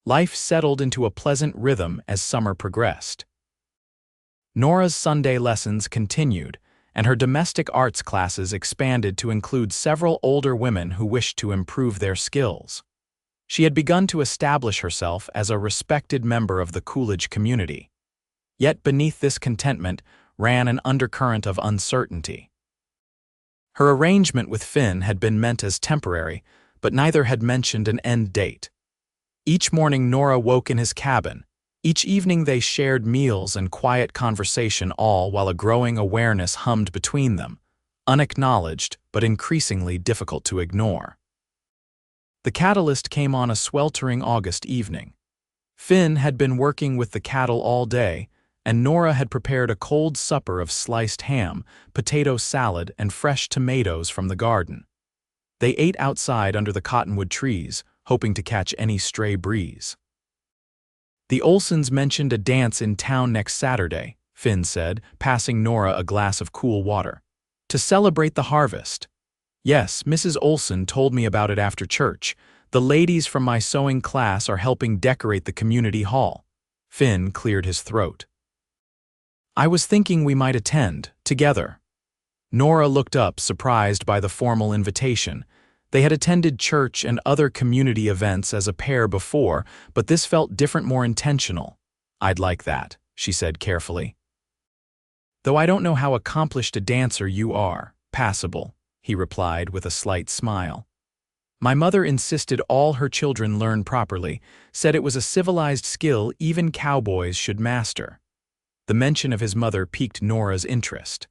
[SPEAKER 1] Life settled into a pleasant rhythm as summer progressed. Nora's Sunday lessons continued, and her domestic arts classes expanded to include several older women who wished to improve their skills. She had begun to establish herself as a respected member of the Coolidge community. Yet beneath this contentment ran an undercurrent of uncertainty. Her arrangement with Finn had been meant as temporary, but neither had mentioned an end date. Each morning Nora woke in his cabin. Each evening they shared meals and quiet conversation, all while a growing awareness hummed between them, unacknowledged but increasingly difficult to ignore. The catalyst came on a sweltering August evening. Finn had been working with the cattle all day, and Nora had prepared a cold supper of sliced ham, potato salad, and fresh tomatoes from the garden. They ate outside under the cottonwood trees, hoping to catch any stray breeze. The Olsons mentioned a dance in town next Saturday, Finn said, passing Nora a glass of cool water. To celebrate the harvest. Yes, Mrs. Olson told me about it after church. The ladies from my sewing class are helping decorate the community hall. Finn cleared his throat. I was thinking we might attend, together. Nora looked up, surprised by the formal invitation. They had attended church and other community events as a pair before, but this felt different, more intentional. I'd like that, she said carefully. Though I don't know how accomplished a dancer you are, passable, he replied with a slight smile. My mother insisted all her children learn properly, said it was a civilized skill even cowboys should master. The mention of his mother piqued Nora's interest.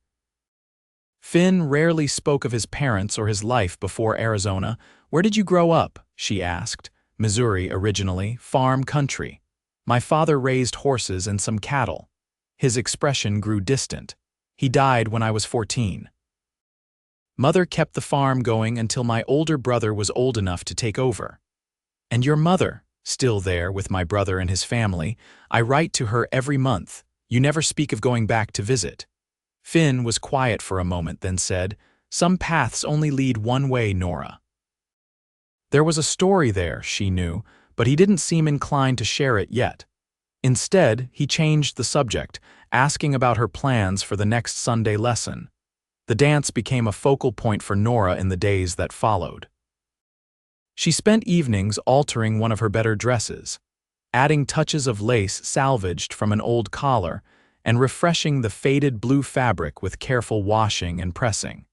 [SPEAKER 1] Finn rarely spoke of his parents or his life before Arizona. Where did you grow up? She asked. Missouri originally, farm country. My father raised horses and some cattle. His expression grew distant. He died when I was 14. Mother kept the farm going until my older brother was old enough to take over. And your mother, still there with my brother and his family, I write to her every month. You never speak of going back to visit. Finn was quiet for a moment, then said, Some paths only lead one way, Nora. There was a story there, she knew, but he didn't seem inclined to share it yet. Instead, he changed the subject, asking about her plans for the next Sunday lesson. The dance became a focal point for Nora in the days that followed. She spent evenings altering one of her better dresses, adding touches of lace salvaged from an old collar, and refreshing the faded blue fabric with careful washing and pressing.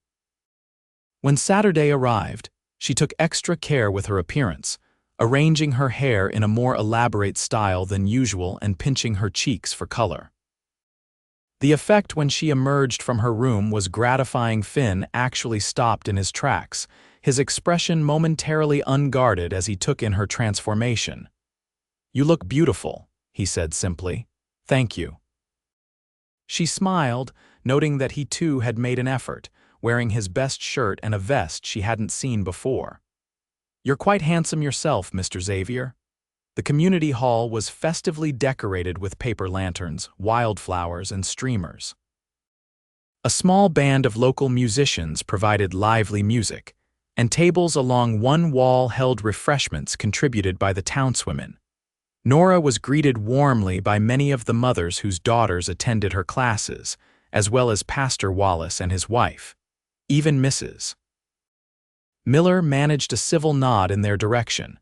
[SPEAKER 1] When Saturday arrived, she took extra care with her appearance, arranging her hair in a more elaborate style than usual and pinching her cheeks for color. The effect when she emerged from her room was gratifying. Finn actually stopped in his tracks, his expression momentarily unguarded as he took in her transformation. You look beautiful, he said simply. Thank you. She smiled, noting that he too had made an effort, wearing his best shirt and a vest she hadn't seen before. You're quite handsome yourself, Mr. Xavier. The community hall was festively decorated with paper lanterns, wildflowers, and streamers. A small band of local musicians provided lively music, and tables along one wall held refreshments contributed by the townswomen. Nora was greeted warmly by many of the mothers whose daughters attended her classes, as well as Pastor Wallace and his wife. Even Mrs. Miller managed a civil nod in their direction.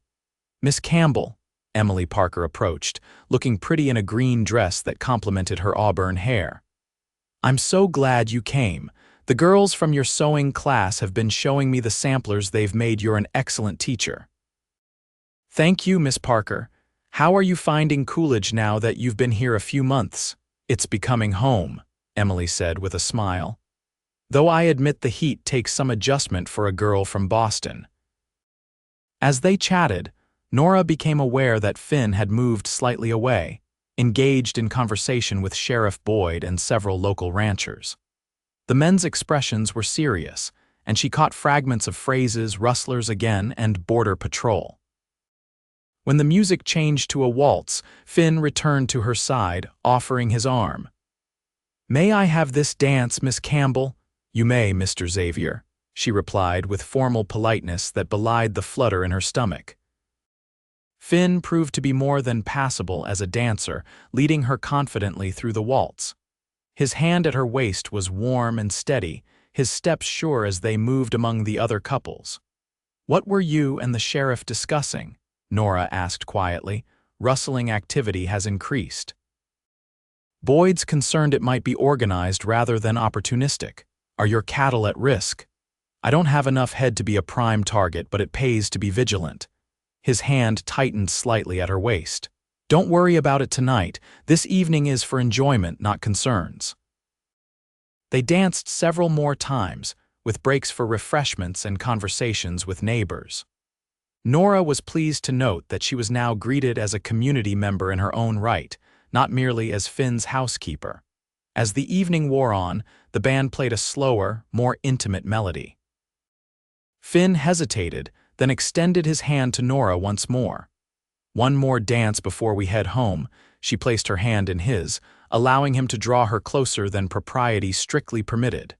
[SPEAKER 1] Miss Campbell, Emily Parker approached, looking pretty in a green dress that complemented her auburn hair. I'm so glad you came. The girls from your sewing class have been showing me the samplers they've made. You're an excellent teacher. Thank you, Miss Parker. How are you finding Coolidge now that you've been here a few months? It's becoming home, Emily said with a smile. Though I admit the heat takes some adjustment for a girl from Boston. As they chatted, Nora became aware that Finn had moved slightly away, engaged in conversation with Sheriff Boyd and several local ranchers. The men's expressions were serious, and she caught fragments of phrases rustlers again and border patrol. When the music changed to a waltz, Finn returned to her side, offering his arm. May I have this dance, Miss Campbell? You may, Mr. Xavier, she replied with formal politeness that belied the flutter in her stomach. Finn proved to be more than passable as a dancer, leading her confidently through the waltz. His hand at her waist was warm and steady, his steps sure as they moved among the other couples. What were you and the sheriff discussing? Nora asked quietly. Rustling activity has increased. Boyd's concerned it might be organized rather than opportunistic. Are your cattle at risk? I don't have enough head to be a prime target, but it pays to be vigilant. His hand tightened slightly at her waist. Don't worry about it tonight. This evening is for enjoyment, not concerns. They danced several more times, with breaks for refreshments and conversations with neighbors. Nora was pleased to note that she was now greeted as a community member in her own right, not merely as Finn's housekeeper. As the evening wore on, the band played a slower, more intimate melody. Finn hesitated, then extended his hand to Nora once more. "One more dance before we head home," she placed her hand in his, allowing him to draw her closer than propriety strictly permitted.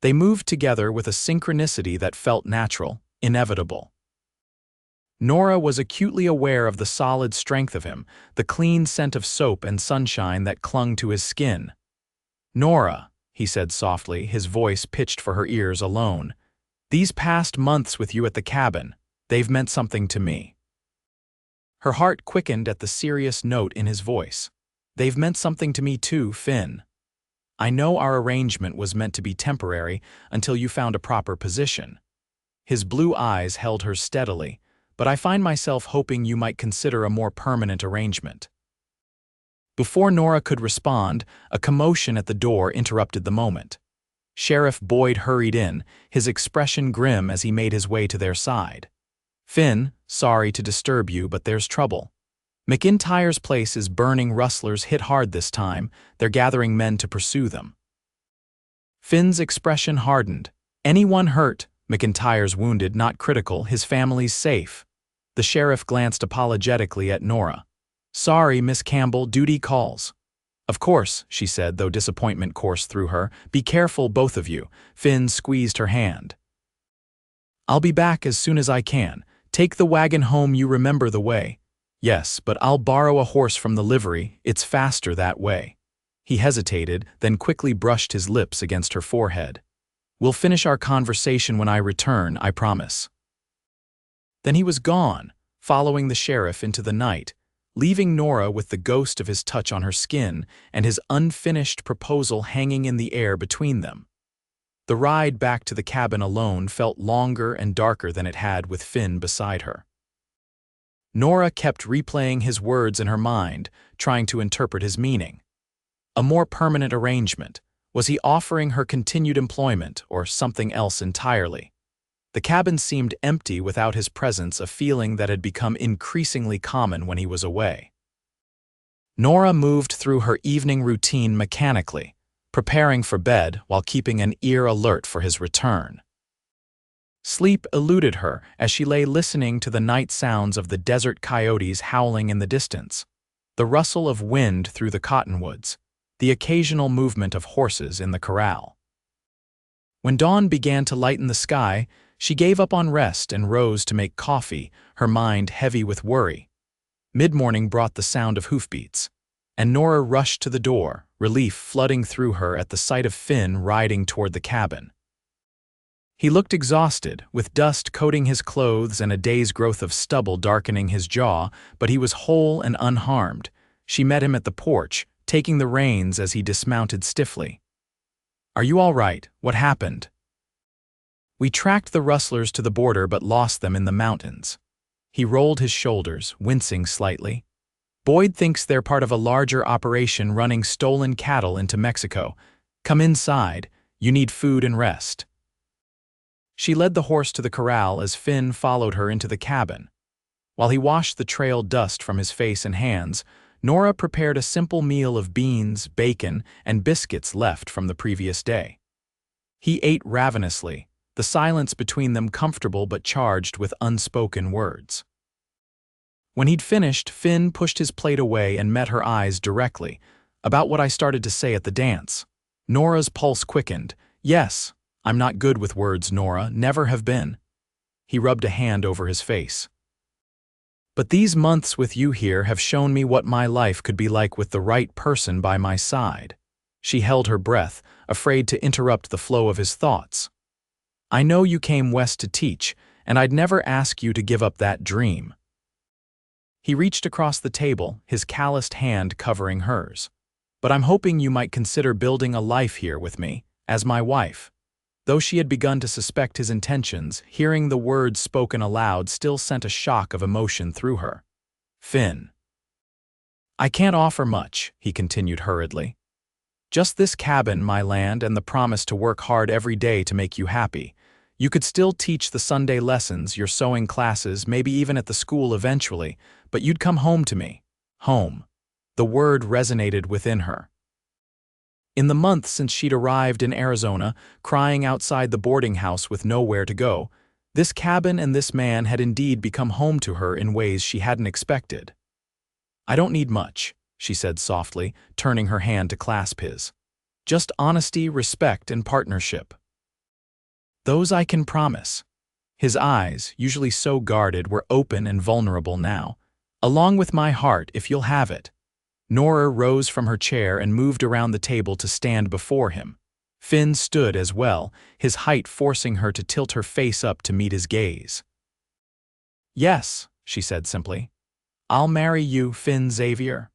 [SPEAKER 1] They moved together with a synchronicity that felt natural, inevitable. Nora was acutely aware of the solid strength of him, the clean scent of soap and sunshine that clung to his skin. "Nora," he said softly, his voice pitched for her ears alone, "these past months with you at the cabin, they've meant something to me." Her heart quickened at the serious note in his voice. "They've meant something to me too, Finn. I know our arrangement was meant to be temporary until you found a proper position." His blue eyes held hers steadily, "But I find myself hoping you might consider a more permanent arrangement." Before Nora could respond, a commotion at the door interrupted the moment. Sheriff Boyd hurried in, his expression grim as he made his way to their side. "Finn, sorry to disturb you, but there's trouble. McIntyre's place is burning. Rustlers hit hard this time. They're gathering men to pursue them." Finn's expression hardened. "Anyone hurt? McIntyre's wounded, not critical. His family's safe." The sheriff glanced apologetically at Nora. "Sorry, Miss Campbell, duty calls." "Of course," she said, though disappointment coursed through her. "Be careful, both of you." Finn squeezed her hand. "I'll be back as soon as I can. Take the wagon home, you remember the way." "Yes, but I'll borrow a horse from the livery. It's faster that way." He hesitated, then quickly brushed his lips against her forehead. "We'll finish our conversation when I return, I promise." Then he was gone, following the sheriff into the night, leaving Nora with the ghost of his touch on her skin and his unfinished proposal hanging in the air between them. The ride back to the cabin alone felt longer and darker than it had with Finn beside her. Nora kept replaying his words in her mind, trying to interpret his meaning. A more permanent arrangement. Was he offering her continued employment or something else entirely? The cabin seemed empty without his presence, a feeling that had become increasingly common when he was away. Nora moved through her evening routine mechanically, preparing for bed while keeping an ear alert for his return. Sleep eluded her as she lay listening to the night sounds of the desert coyotes howling in the distance, the rustle of wind through the cottonwoods, the occasional movement of horses in the corral. When dawn began to lighten the sky, she gave up on rest and rose to make coffee, her mind heavy with worry. Mid-morning brought the sound of hoofbeats, and Nora rushed to the door, relief flooding through her at the sight of Finn riding toward the cabin. He looked exhausted, with dust coating his clothes and a day's growth of stubble darkening his jaw, but he was whole and unharmed. She met him at the porch, taking the reins as he dismounted stiffly. "Are you all right? What happened?" "We tracked the rustlers to the border but lost them in the mountains." He rolled his shoulders, wincing slightly. "Boyd thinks they're part of a larger operation running stolen cattle into Mexico. Come inside. You need food and rest." She led the horse to the corral as Finn followed her into the cabin. While he washed the trail dust from his face and hands, Nora prepared a simple meal of beans, bacon, and biscuits left from the previous day. He ate ravenously, the silence between them comfortable but charged with unspoken words. When he'd finished, Finn pushed his plate away and met her eyes directly. "About what I started to say at the dance." Nora's pulse quickened. "Yes, I'm not good with words, Nora, never have been." He rubbed a hand over his face. "But these months with you here have shown me what my life could be like with the right person by my side." She held her breath, afraid to interrupt the flow of his thoughts. "I know you came west to teach, and I'd never ask you to give up that dream." He reached across the table, his calloused hand covering hers. "But I'm hoping you might consider building a life here with me, as my wife." Though she had begun to suspect his intentions, hearing the words spoken aloud still sent a shock of emotion through her. "Finn." "I can't offer much," he continued hurriedly. "Just this cabin, my land, and the promise to work hard every day to make you happy. You could still teach the Sunday lessons, your sewing classes, maybe even at the school eventually, but you'd come home to me." Home. The word resonated within her. In the month since she'd arrived in Arizona, crying outside the boarding house with nowhere to go, This cabin and this man had indeed become home to her in ways she hadn't expected. "I don't need much," she said softly, turning her hand to clasp his. "Just honesty, respect, and partnership. Those I can promise." His eyes, usually so guarded, were open and vulnerable now. "Along with my heart, if you'll have it." Nora rose from her chair and moved around the table to stand before him. Finn stood as well, his height forcing her to tilt her face up to meet his gaze. "Yes," she said simply. "I'll marry you, Finn Xavier."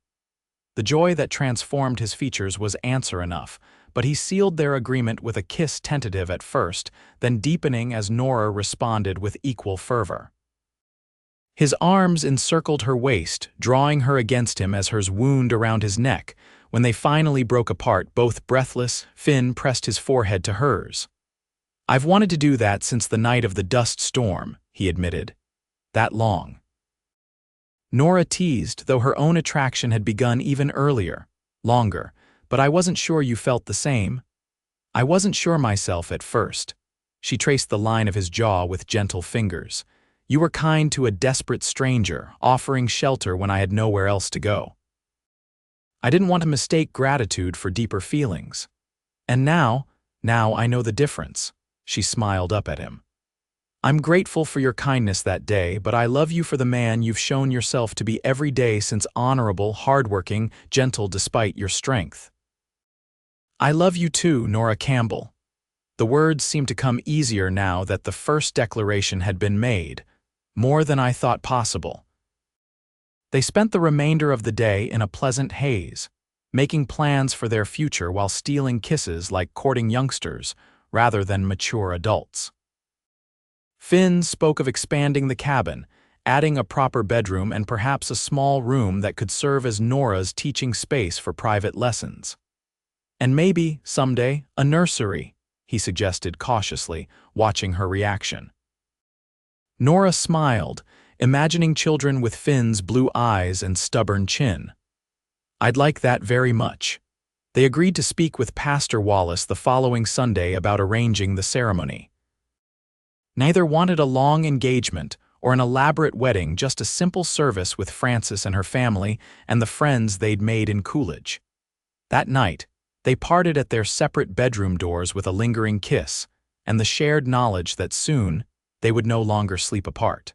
[SPEAKER 1] The joy that transformed his features was answer enough, but he sealed their agreement with a kiss tentative at first, then deepening as Nora responded with equal fervor. His arms encircled her waist, drawing her against him as hers wound around his neck. When they finally broke apart, both breathless, Finn pressed his forehead to hers. "I've wanted to do that since the night of the dust storm," he admitted. "That long." Nora teased, though her own attraction had begun even earlier. "Longer, but I wasn't sure you felt the same." "I wasn't sure myself at first." She traced the line of his jaw with gentle fingers. "You were kind to a desperate stranger, offering shelter when I had nowhere else to go. I didn't want to mistake gratitude for deeper feelings. And now I know the difference." She smiled up at him. "I'm grateful for your kindness that day, but I love you for the man you've shown yourself to be every day since, honorable, hardworking, gentle despite your strength." "I love you too, Nora Campbell." The words seemed to come easier now that the first declaration had been made. "More than I thought possible." They spent the remainder of the day in a pleasant haze, making plans for their future while stealing kisses like courting youngsters rather than mature adults. Finn spoke of expanding the cabin, adding a proper bedroom and perhaps a small room that could serve as Nora's teaching space for private lessons. "And maybe, someday, a nursery," he suggested cautiously, watching her reaction. Nora smiled, imagining children with Finn's blue eyes and stubborn chin. "I'd like that very much." They agreed to speak with Pastor Wallace the following Sunday about arranging the ceremony. Neither wanted a long engagement or an elaborate wedding, just a simple service with Frances and her family and the friends they'd made in Coolidge. That night, they parted at their separate bedroom doors with a lingering kiss and the shared knowledge that soon they would no longer sleep apart.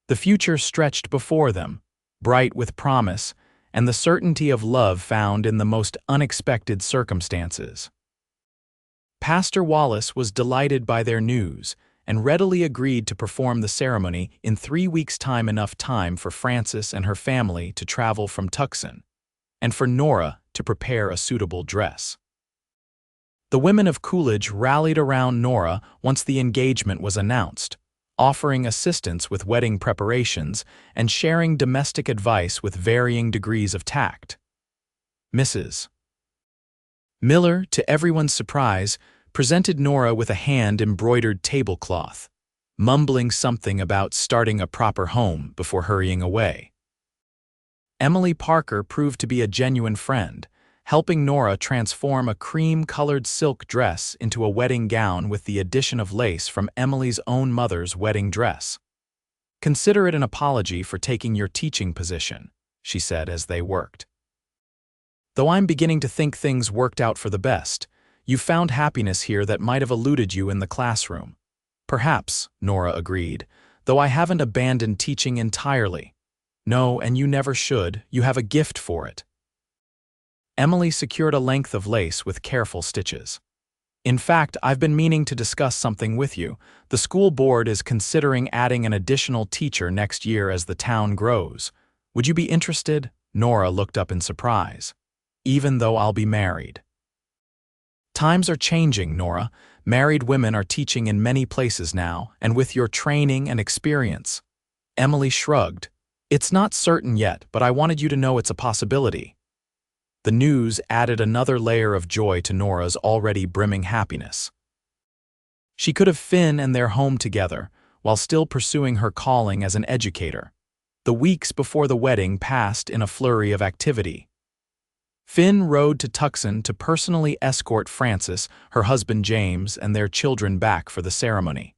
[SPEAKER 1] The future stretched before them, bright with promise and the certainty of love found in the most unexpected circumstances. Pastor Wallace was delighted by their news and readily agreed to perform the ceremony in 3 weeks' time, enough time for Frances and her family to travel from Tucson, and for Nora to prepare a suitable dress. The women of Coolidge rallied around Nora once the engagement was announced, offering assistance with wedding preparations and sharing domestic advice with varying degrees of tact. Mrs. Miller, to everyone's surprise, presented Nora with a hand-embroidered tablecloth, mumbling something about starting a proper home before hurrying away. Emily Parker proved to be a genuine friend, helping Nora transform a cream-colored silk dress into a wedding gown with the addition of lace from Emily's own mother's wedding dress. "Consider it an apology for taking your teaching position," she said as they worked. "Though I'm beginning to think things worked out for the best, you found happiness here that might have eluded you in the classroom." "Perhaps," Nora agreed, "though I haven't abandoned teaching entirely." "No, and you never should. You have a gift for it." Emily secured a length of lace with careful stitches. "In fact, I've been meaning to discuss something with you. The school board is considering adding an additional teacher next year as the town grows. Would you be interested?" Nora looked up in surprise. "Even though I'll be married." "Times are changing, Nora. Married women are teaching in many places now, and with your training and experience." Emily shrugged. "It's not certain yet, but I wanted you to know it's a possibility." The news added another layer of joy to Nora's already brimming happiness. She could have Finn and their home together, while still pursuing her calling as an educator. The weeks before the wedding passed in a flurry of activity. Finn rode to Tucson to personally escort Frances, her husband James, and their children back for the ceremony.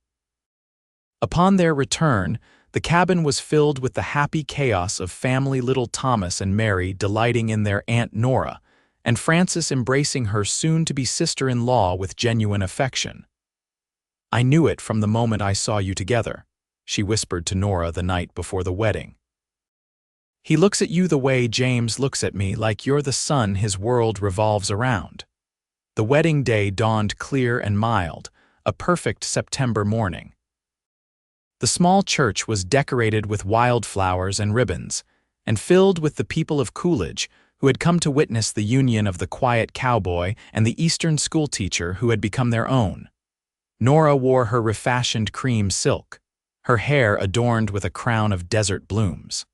[SPEAKER 1] Upon their return, the cabin was filled with the happy chaos of family little Thomas and Mary delighting in their Aunt Nora, and Frances embracing her soon-to-be sister-in-law with genuine affection. "I knew it from the moment I saw you together," she whispered to Nora the night before the wedding. "He looks at you the way James looks at me, like you're the sun his world revolves around." The wedding day dawned clear and mild, a perfect September morning. The small church was decorated with wildflowers and ribbons, and filled with the people of Coolidge who had come to witness the union of the quiet cowboy and the Eastern schoolteacher who had become their own. Nora wore her refashioned cream silk, her hair adorned with a crown of desert blooms.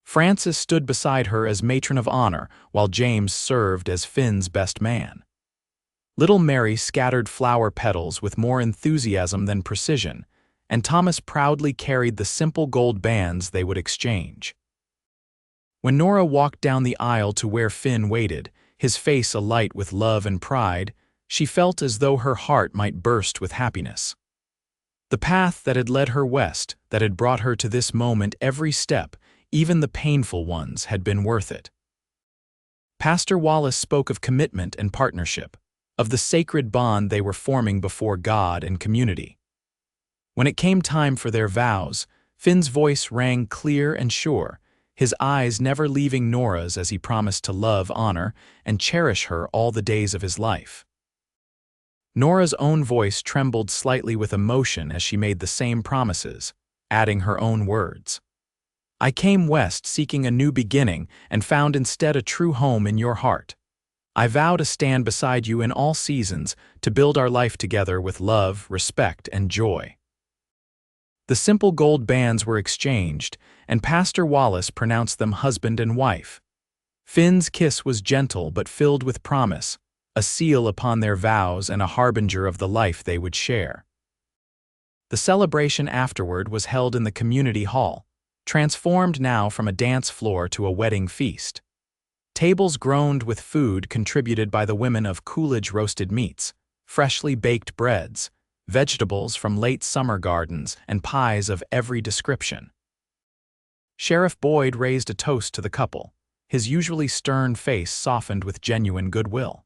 [SPEAKER 1] Frances stood beside her as matron of honor, while James served as Finn's best man. Little Mary scattered flower petals with more enthusiasm than precision, and Thomas proudly carried the simple gold bands they would exchange. When Nora walked down the aisle to where Finn waited, his face alight with love and pride, she felt as though her heart might burst with happiness. The path that had led her west, that had brought her to this moment, every step, even the painful ones, had been worth it. Pastor Wallace spoke of commitment and partnership, of the sacred bond they were forming before God and community. When it came time for their vows, Finn's voice rang clear and sure, his eyes never leaving Nora's as he promised to love, honor, and cherish her all the days of his life. Nora's own voice trembled slightly with emotion as she made the same promises, adding her own words. "I came west seeking a new beginning and found instead a true home in your heart. I vow to stand beside you in all seasons, to build our life together with love, respect, and joy." The simple gold bands were exchanged, and Pastor Wallace pronounced them husband and wife. Finn's kiss was gentle but filled with promise, a seal upon their vows and a harbinger of the life they would share. The celebration afterward was held in the community hall, transformed now from a dance floor to a wedding feast. Tables groaned with food contributed by the women of Coolidge: roasted meats, freshly baked breads, vegetables from late summer gardens, and pies of every description. Sheriff Boyd raised a toast to the couple, his usually stern face softened with genuine goodwill.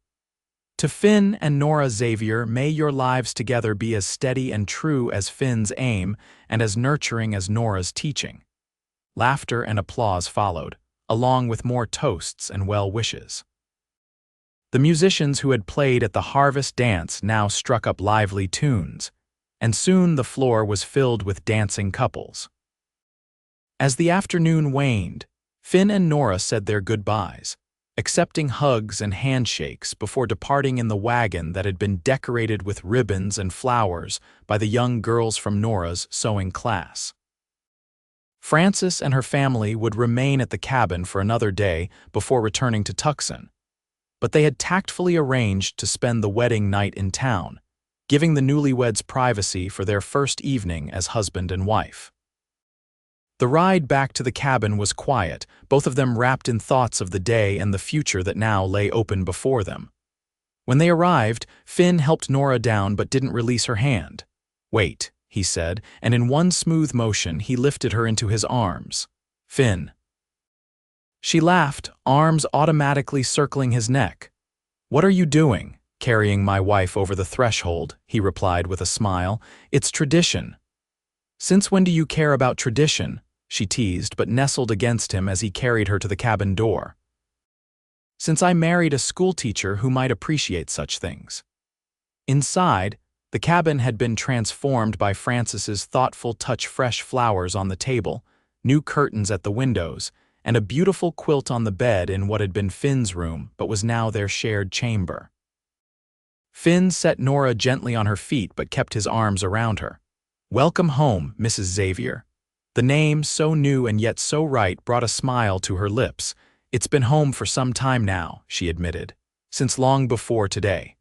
[SPEAKER 1] "To Finn and Nora Xavier, may your lives together be as steady and true as Finn's aim and as nurturing as Nora's teaching." Laughter and applause followed, along with more toasts and well wishes. The musicians who had played at the harvest dance now struck up lively tunes, and soon the floor was filled with dancing couples. As the afternoon waned, Finn and Nora said their goodbyes, accepting hugs and handshakes before departing in the wagon that had been decorated with ribbons and flowers by the young girls from Nora's sewing class. Frances and her family would remain at the cabin for another day before returning to Tucson, but they had tactfully arranged to spend the wedding night in town, giving the newlyweds privacy for their first evening as husband and wife. The ride back to the cabin was quiet, both of them wrapped in thoughts of the day and the future that now lay open before them. When they arrived, Finn helped Nora down but didn't release her hand. "Wait," he said, and in one smooth motion he lifted her into his arms. "Finn." She laughed, arms automatically circling his neck. "What are you doing, carrying my wife over the threshold?" he replied with a smile. "It's tradition." "Since when do you care about tradition?" she teased, but nestled against him as he carried her to the cabin door. "Since I married a schoolteacher who might appreciate such things." Inside, the cabin had been transformed by Frances's thoughtful touch: fresh flowers on the table, new curtains at the windows, and a beautiful quilt on the bed in what had been Finn's room but was now their shared chamber. Finn set Nora gently on her feet but kept his arms around her. "Welcome home, Mrs. Xavier." The name, so new and yet so right, brought a smile to her lips. "It's been home for some time now," she admitted, "since long before today."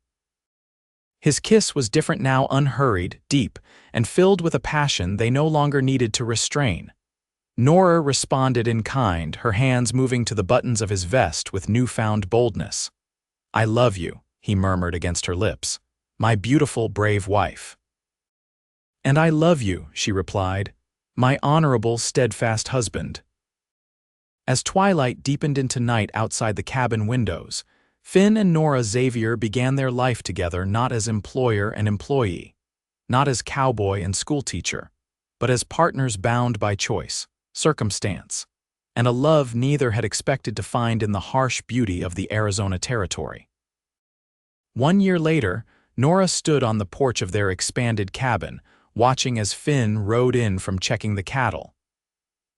[SPEAKER 1] His kiss was different now, unhurried, deep, and filled with a passion they no longer needed to restrain. Nora responded in kind, her hands moving to the buttons of his vest with newfound boldness. "I love you," he murmured against her lips. "My beautiful, brave wife." "And I love you," she replied, "my honorable, steadfast husband." As twilight deepened into night outside the cabin windows, Finn and Nora Xavier began their life together not as employer and employee, not as cowboy and schoolteacher, but as partners bound by choice, circumstance, and a love neither had expected to find in the harsh beauty of the Arizona territory. 1 year later, Nora stood on the porch of their expanded cabin, watching as Finn rode in from checking the cattle.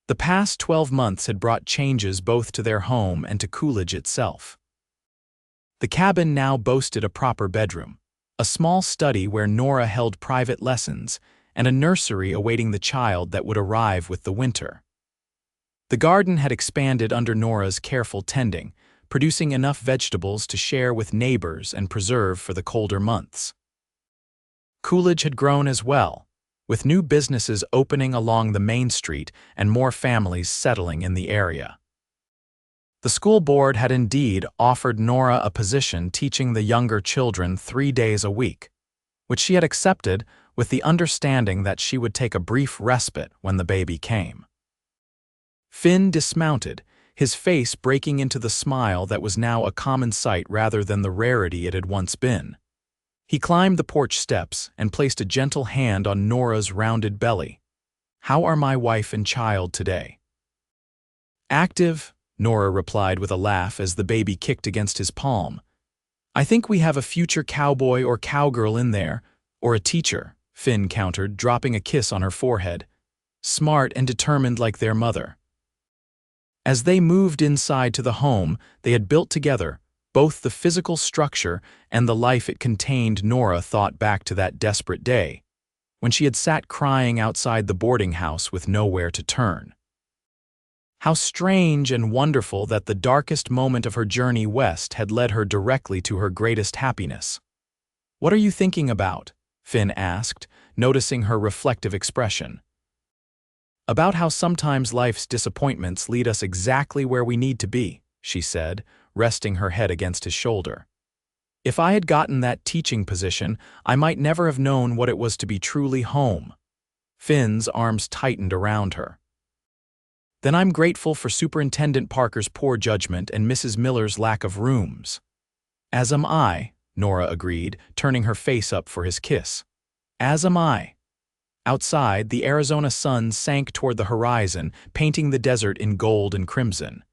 [SPEAKER 1] The past 12 months had brought changes both to their home and to Coolidge itself. The cabin now boasted a proper bedroom, a small study where Nora held private lessons, and a nursery awaiting the child that would arrive with the winter. The garden had expanded under Nora's careful tending, producing enough vegetables to share with neighbors and preserve for the colder months. Coolidge had grown as well, with new businesses opening along the main street and more families settling in the area. The school board had indeed offered Nora a position teaching the younger children 3 days a week, which she had accepted with the understanding that she would take a brief respite when the baby came. Finn dismounted, his face breaking into the smile that was now a common sight rather than the rarity it had once been. He climbed the porch steps and placed a gentle hand on Nora's rounded belly. "How are my wife and child today?" "Active," Nora replied with a laugh as the baby kicked against his palm. "I think we have a future cowboy or cowgirl in there, or a teacher," Finn countered, dropping a kiss on her forehead. "Smart and determined like their mother." As they moved inside to the home they had built together, both the physical structure and the life it contained, Nora thought back to that desperate day, when she had sat crying outside the boarding house with nowhere to turn. How strange and wonderful that the darkest moment of her journey west had led her directly to her greatest happiness. "What are you thinking about?" Finn asked, noticing her reflective expression. "About how sometimes life's disappointments lead us exactly where we need to be," she said, resting her head against his shoulder. "If I had gotten that teaching position, I might never have known what it was to be truly home." Finn's arms tightened around her. "Then I'm grateful for Superintendent Parker's poor judgment and Mrs. Miller's lack of rooms." "As am I," Nora agreed, turning her face up for his kiss. "As am I." Outside, the Arizona sun sank toward the horizon, painting the desert in gold and crimson.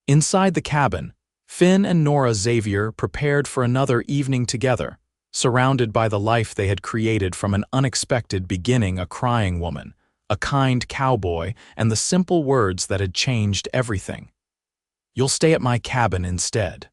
[SPEAKER 1] Inside the cabin, Finn and Nora Xavier prepared for another evening together, surrounded by the life they had created from an unexpected beginning: a crying woman, a kind cowboy, and the simple words that had changed everything. "You'll stay at my cabin instead."